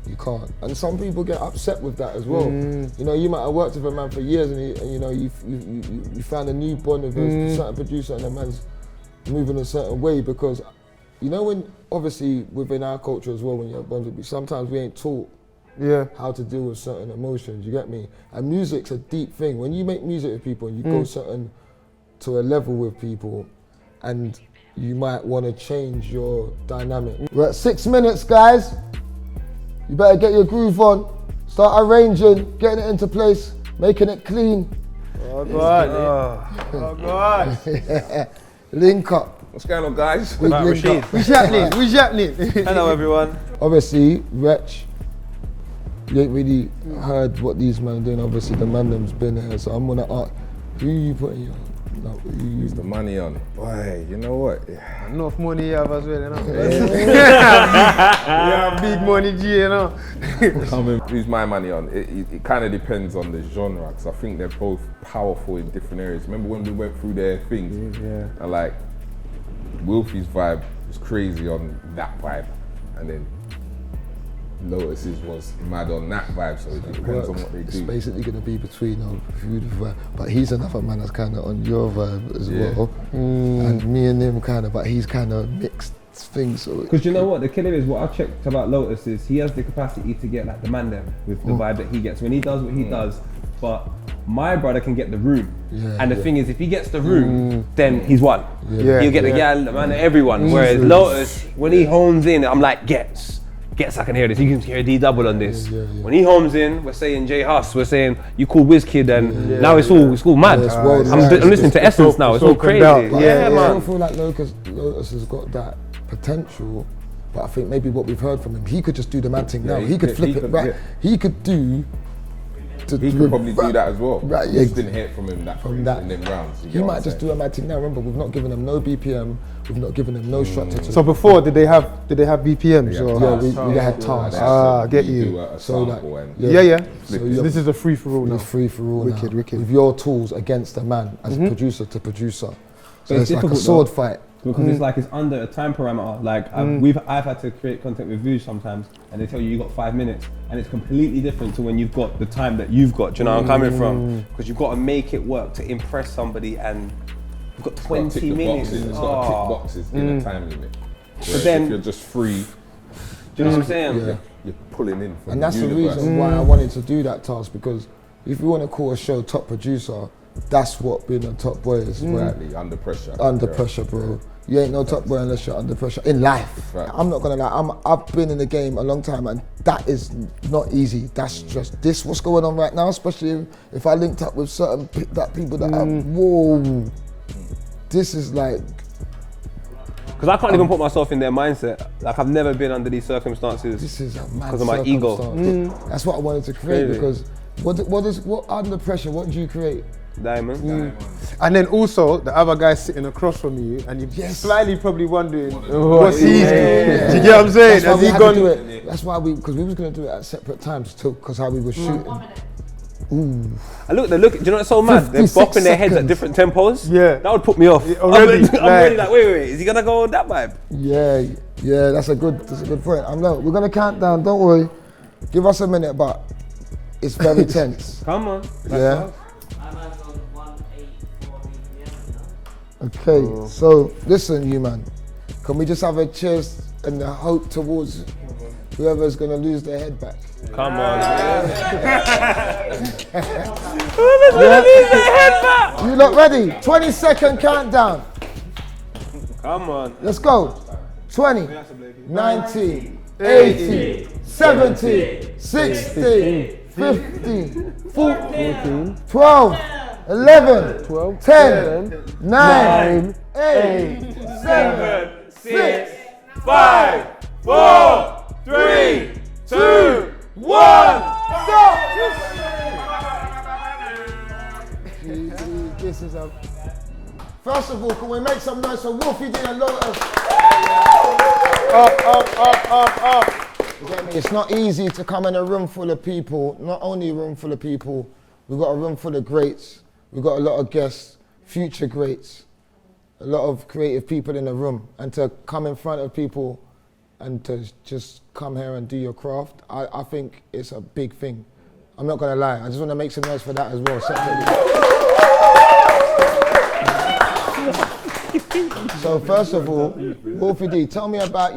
You can't. And some people get upset with that as well. You know, you might have worked with a man for years, and you found a new bond with a certain producer, and the man's moving a certain way because, you know, when obviously within our culture as well, when you're bonded, sometimes we ain't taught how to deal with certain emotions. You get me? And music's a deep thing. When you make music with people and you go to a level with people, and you might want to change your dynamic. We're at 6 minutes, guys. You better get your groove on, start arranging, getting it into place, making it clean. Oh God. Link up. What's going on, guys? We happening. Hello, everyone. Obviously, Wretch, you ain't really heard what these men are doing. Obviously, the man them's been here, so I'm gonna ask, who you putting your? Use the money on. Boy, you know what? Enough money you have as well, you know. Big money, G, you know. Who's my money on? It kind of depends on the genre, because I think they're both powerful in different areas. Remember when we went through their things? And like, Wilfy's vibe was crazy on that vibe, and then Lotus's was mad on that vibe, so it depends on what they do. It's basically going to be between who the vibe, but he's another man that's kind of on your vibe as well, and me and him kind of, but he's kind of mixed thing. So Because you know what, the killer is, what I've checked about Lotus is he has the capacity to get like the man them with the vibe that he gets when he does what he does. But my brother can get the room. And the thing is, if he gets the room, then he's won. He'll get the gal, the man, everyone. Whereas Lotus, when he homes in, I'm like, gets, I can hear this. You can hear D double on this. When he homes in, we're saying J Huss, we're saying you call WizKid, and now it's all mad. I'm listening to Essence now. It's all crazy. man. I don't feel like Lotus has got that potential, but I think maybe what we've heard from him, he could just do the man thing now. He could flip it back. He could do. He could probably do that as well. Right, yeah. Just didn't hit from him in them rounds. He might just do a mad thing now. Remember, we've not given him no BPM. We've not given him no structure. So before, did they have BPMs? Yeah, we had tasks. Get you. So like, So this is a free for all now. It's free for all. Wicked. With your tools against a man, as producer to producer. So it's like a sword fight. Because it's like it's under a time parameter. Like I've had to create content with Vuj sometimes, and they tell you got 5 minutes, and it's completely different to when you've got the time that you've got. Do you know where I'm coming from? Because you've got to make it work to impress somebody, and you've got 20 minutes. It's got to tick boxes in a time limit. But then if you're just free, do you know what I'm saying? You're pulling in from and that's the universe. reason why I wanted to do that task, because if you want to call a show top producer, that's what being a top boy is. Exactly, under pressure. Under pressure, bro. You ain't no top boy unless you're under pressure in life. Right. I'm not gonna lie, I've been in the game a long time, and that is not easy. That's just this, what's going on right now, especially if I linked up with certain people that are, whoa, this is like. Because I can't even put myself in their mindset. Like, I've never been under these circumstances. This is a mad because of my ego. That's what I wanted to create, because what under pressure, what do you create? Diamond. And then also the other guy sitting across from you, and you're slightly probably wondering what's he. Do you get what I'm saying? That's why we had to do it. That's why because we was gonna do it at separate times too, because how we were shooting. Ooh. I look. Do you know what's so mad? They're bopping their heads at different tempos. Yeah. That would put me off. Already, I'm already like, wait. Is he gonna go on that vibe? Yeah. That's a good point. We're gonna count down. Don't worry. Give us a minute, but it's very tense. Come on. Yeah. Okay, so listen, you man. Can we just have a cheers and a hope towards whoever's gonna lose their head back? Come on. Whoever's gonna lose their head back. You lot ready? 20-second countdown. Come on. Let's go. 20, 19, 18, 17, 16, 15, 14, 12, 11, 10, 9, 8, 7, 6, 5, 4, 3, 2, 1, stop! This is a... First of all, can we make some noise for Wilfy and Lotus? Up. It's not easy to come in a room full of people, not only a room full of people, we've got a room full of greats, we've got a lot of guests, future greats, a lot of creative people in the room, and to come in front of people and to just come here and do your craft, I think it's a big thing. I'm not gonna lie, I just wanna make some noise for that as well, separately. So first of all, Wilfy D, tell me about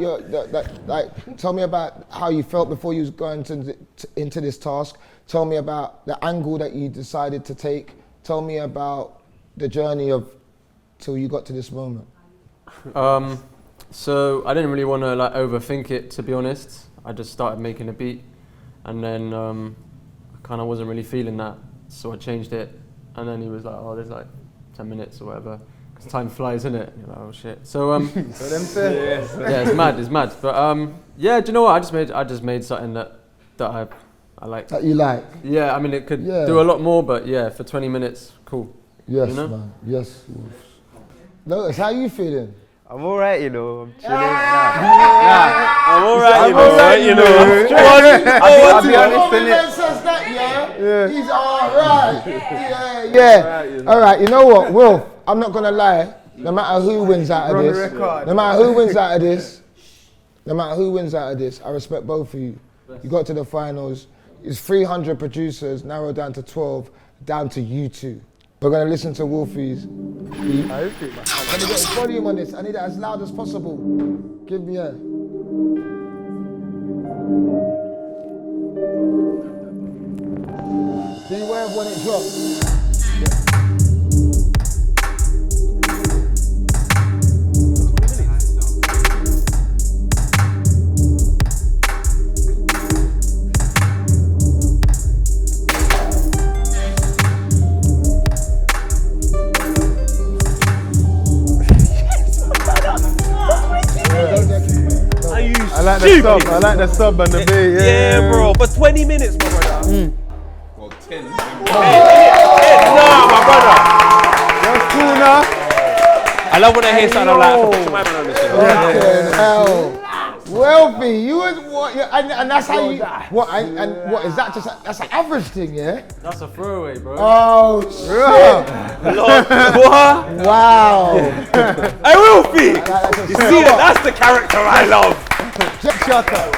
tell me about how you felt before you was going into this task. Tell me about the angle that you decided to take. Tell me about the journey till you got to this moment. So I didn't really want to overthink it, to be honest. I just started making a beat, and then I kind of wasn't really feeling that, so I changed it. And then he was like, "Oh, there's 10 minutes or whatever." Time flies, innit? You're like, oh shit. So yeah, it's mad. But yeah, do you know what? I just made something that I like. That you like? Yeah, I mean it could do a lot more, but yeah, for 20 minutes, cool. Yes, you know? man. Yes. Lotus, how you feeling? I'm alright, you know. I'm chilling. I'm alright, you know. I'll be honest, innit? Says that, yeah. He's alright. Yeah. Alright, you know what, Will? I'm not gonna lie. No matter who wins out of this, no matter who wins out of this, I respect both of you. You got to the finals. It's 300 producers, narrowed down to 12, down to you two. We're gonna listen to Wilfy's beat. Let me get the volume on this. I need it as loud as possible. Give me a. Be aware of when it drops. I like the sub and the beat. Yeah, bro. For 20 minutes, my brother. Well, 10. Nah, my brother. That's cool now. I love when I hear something I'm like, my man on this shit. Hell. Wilfy, you was what? And that's how you. What? And what is that? Just that's an average thing, yeah? That's a throwaway, bro. Oh shit! Lord, what? Wow. Hey, Wilfy. You see that? That's the character I love. Shut up.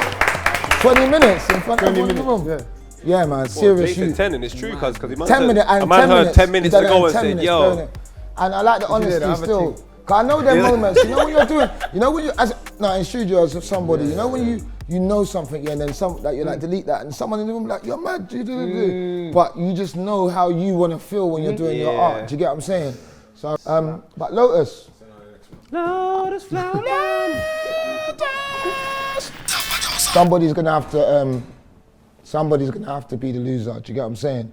20 minutes in front of the room. Yeah, man. Serious. Jason 10 and it's true, cause he 10 minutes. A man heard 10 minutes ago and said, "Yo." And I like the honesty still. Cause I know there are moments, you know when you're doing, you know when you, in studio as somebody, you know when you know something, and then you're like delete that, and someone in the room like, you're mad, but you just know how you want to feel when you're doing your art. Do you get what I'm saying? So, but Lotus. Lotus flower. Somebody's gonna have to be the loser. Do you get what I'm saying?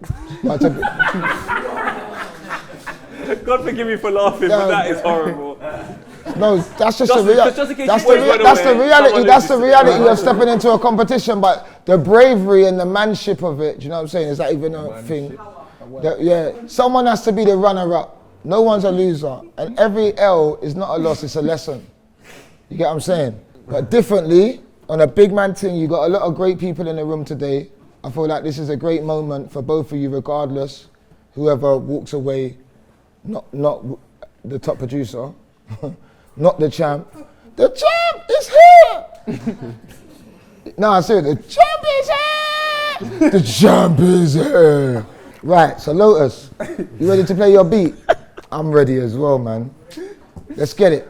God forgive me for laughing, but that is horrible. No, that's just the reality. That's the reality of stepping into a competition. But the bravery and the manship of it, do you know what I'm saying? Is that even a thing? Someone has to be the runner-up. No one's a loser, and every L is not a loss; it's a lesson. You get what I'm saying? But differently, on a big man thing, you got a lot of great people in the room today. I feel like this is a great moment for both of you, regardless, whoever walks away. Not the top producer, not the champ. The champ is here! No, I said the champ is here! The champ is here! Right, so Lotus, you ready to play your beat? I'm ready as well, man. Let's get it.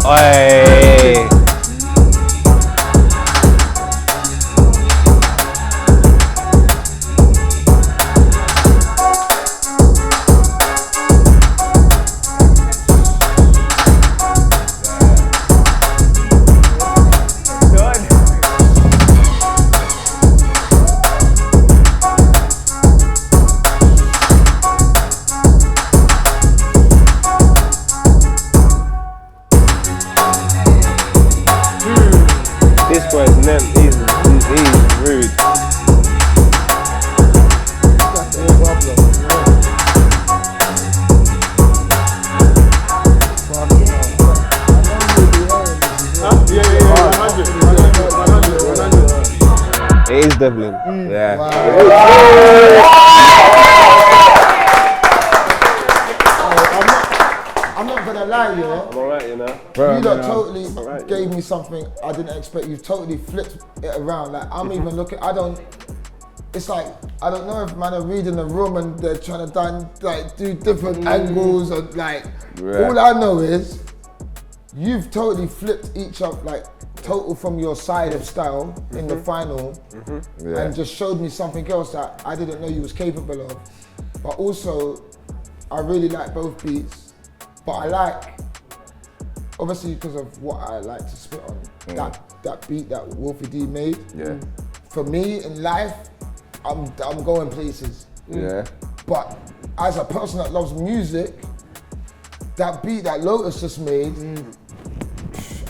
Hey. Devlin. Yeah. Wow. I'm not gonna lie, you know. I'm alright, you know. You lot totally gave me something I didn't expect. You've totally flipped it around. Like I'm even looking. It's like I don't know if man are reading the room and they're trying to do different angles or like. All I know is you've totally flipped each up like. Total from your side of style in the final and just showed me something else that I didn't know you was capable of. But also, I really like both beats. But I like, obviously because of what I like to spit on, that beat that Wilfy D made. Yeah. For me in life, I'm going places. Yeah. But as a person that loves music, that beat that Lotus just made,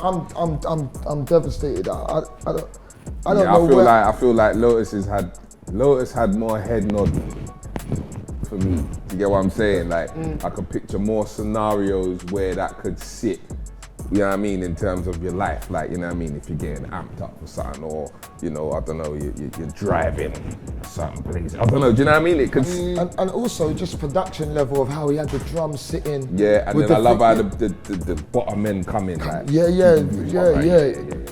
I'm devastated. I don't know where. I feel like Lotus had more head nod for me. Do you get what I'm saying? Like I could picture more scenarios where that could sit. You know what I mean, in terms of your life, like, you know what I mean, if you're getting amped up for something, or, you know, I don't know, you're driving a certain place. I don't know, do you know what I mean? It could and also just production level of how he had the drums sitting. Yeah, and then I love how the bottom end come in, like. Yeah.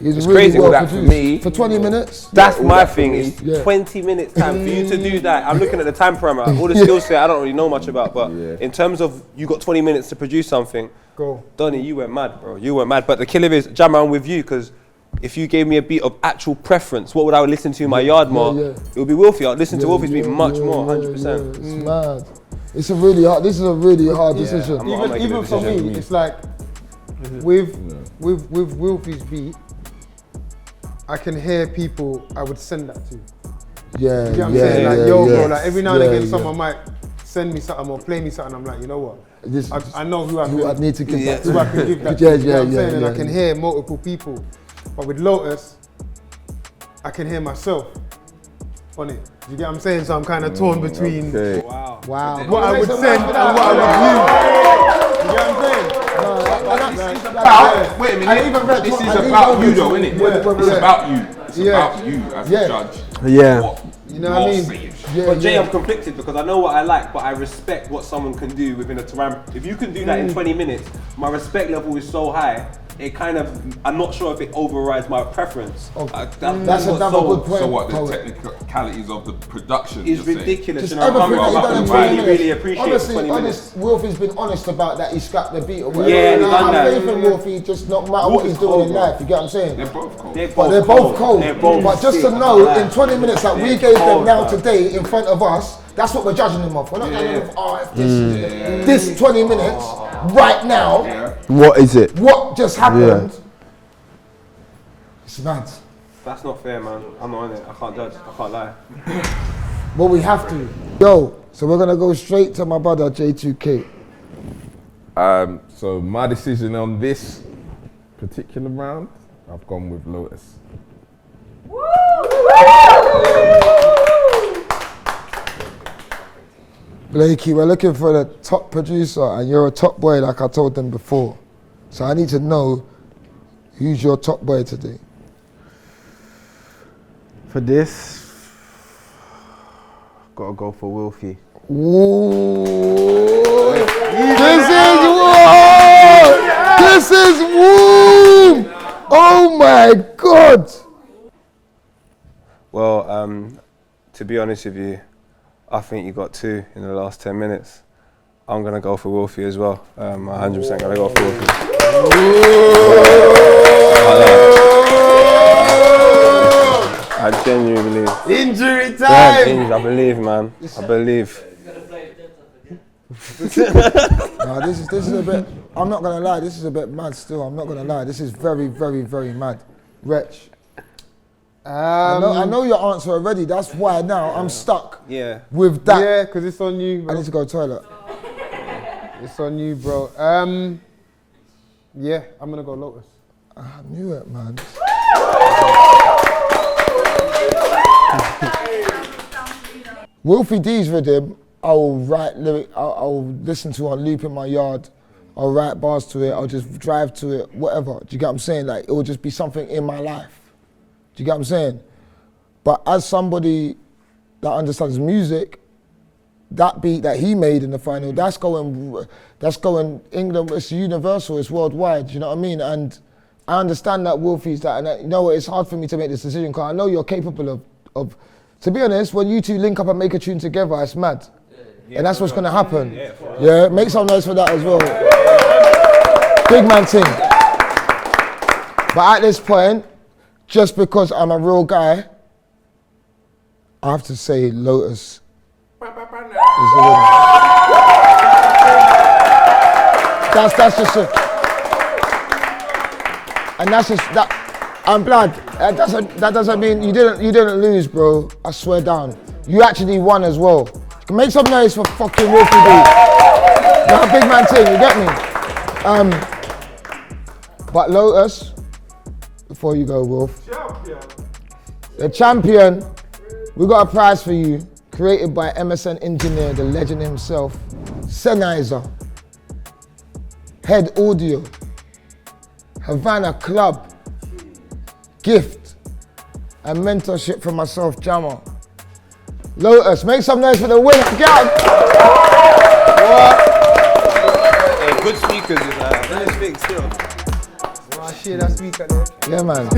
It's crazy well that produced. for me. For 20 minutes. That's my thing, is Yeah. 20 minutes time for you to do that. I'm looking at the time parameter, all the skill set I don't really know much about, but in terms of you got 20 minutes to produce something, Go. Donnie, you went mad, bro. You went mad. But the killer is jam around with you, because if you gave me a beat of actual preference, what would I listen to in my yard more? It would be Wilfy. I'd listen to Wilfy's beat much more, 100%. It's mad. This is a really hard decision. Even for me, it's like with Wilfy's beat, I can hear people I would send that to. Yeah, you know what I'm saying? Like, bro, like every now and again someone might send me something or play me something, I'm like, you know what? I know who I need to give that to. Who I can give that to. You know what I'm saying? And I can hear multiple people. But with Lotus, I can hear myself on it. You get what I'm saying? So I'm kind of torn between Wow. what I would send and what I would use. You get what I'm saying? Wait a minute, this is about you though, isn't it? It's about you. It's about you as a judge. Yeah. You know what I mean? But Jay, I'm conflicted because I know what I like, but I respect what someone can do within a time. If you can do that in 20 minutes, my respect level is so high, it kind of, I'm not sure if it overrides my preference. That's another good point. So what, the technicalities of the production is ridiculous. Just You know, everything that I you've done in 20 really minutes. appreciate Honestly, 20 minutes. Wilfy's been honest about that. He scrapped the beat or whatever. Yeah, and he's I done have that. faith in Wilfy, just no matter what he's doing in life. You get what I'm saying? They're both cold. But they're both cold. But just to know, in 20 minutes that we gave them now today in front of us, that's what we're judging them off. We're not judging them off, if this 20 minutes right now, What is it? what just happened, it's mad. That's not fair, man. I'm not on it. I can't judge. I can't lie. But we have to. Yo, so we're gonna go straight to my brother J2K. So my decision on this particular round, I've gone with Lotus. Blakie, we're looking for the top producer and you're a top boy like I told them before. So I need to know who's your top boy today. For this, gotta go for Wilfy. Whoa. This is woo! Oh my God! Well, to be honest with you, I think you got 2 in the last 10 minutes. I'm gonna go for Wilfy as well. 100% gonna go for Wilfy. I genuinely believe. Injury time! I believe, man. I believe. No, this is a bit, I'm not gonna lie, this is a bit mad still. I'm not gonna lie, this is very, very, very mad. Wretch. I know your answer already, that's why now I'm stuck with that. Yeah, because it's on you, bro. I need to go to the toilet. It's on you, bro. Yeah, I'm gonna go Lotus. I knew it, man. Wilfy D's rhythm, I'll write lyric, I'll listen to on loop in my yard, I'll write bars to it, I'll just drive to it, whatever. Do you get what I'm saying? Like, it will just be something in my life. Do you get what I'm saying? But as somebody that understands music, that beat that he made in the final, that's going England, it's universal, it's worldwide, you know what I mean? And I understand that Wilfy's that, and you know what, it's hard for me to make this decision because I know you're capable of, to be honest, when you two link up and make a tune together, it's mad. And that's what's gonna happen. Yeah, make some noise for that as well. Big man thing. But at this point, just because I'm a real guy, I have to say Lotus is the winner. That's just it. And that's just that. I'm glad. That doesn't mean you didn't lose, bro. I swear down. You actually won as well. Make some noise for fucking Wilfy B. Not a big man thing, you get me? But Lotus, before you go, Wolf. The champion, we got a prize for you, created by MSN engineer, the legend himself, Sennheiser, Head Audio, Havana Club, gift, and mentorship from myself, Jammer. Lotus, make some noise for the winner, girl. Hey, good speakers, you know. Still. Oh shit, that speaker there. Yeah, man.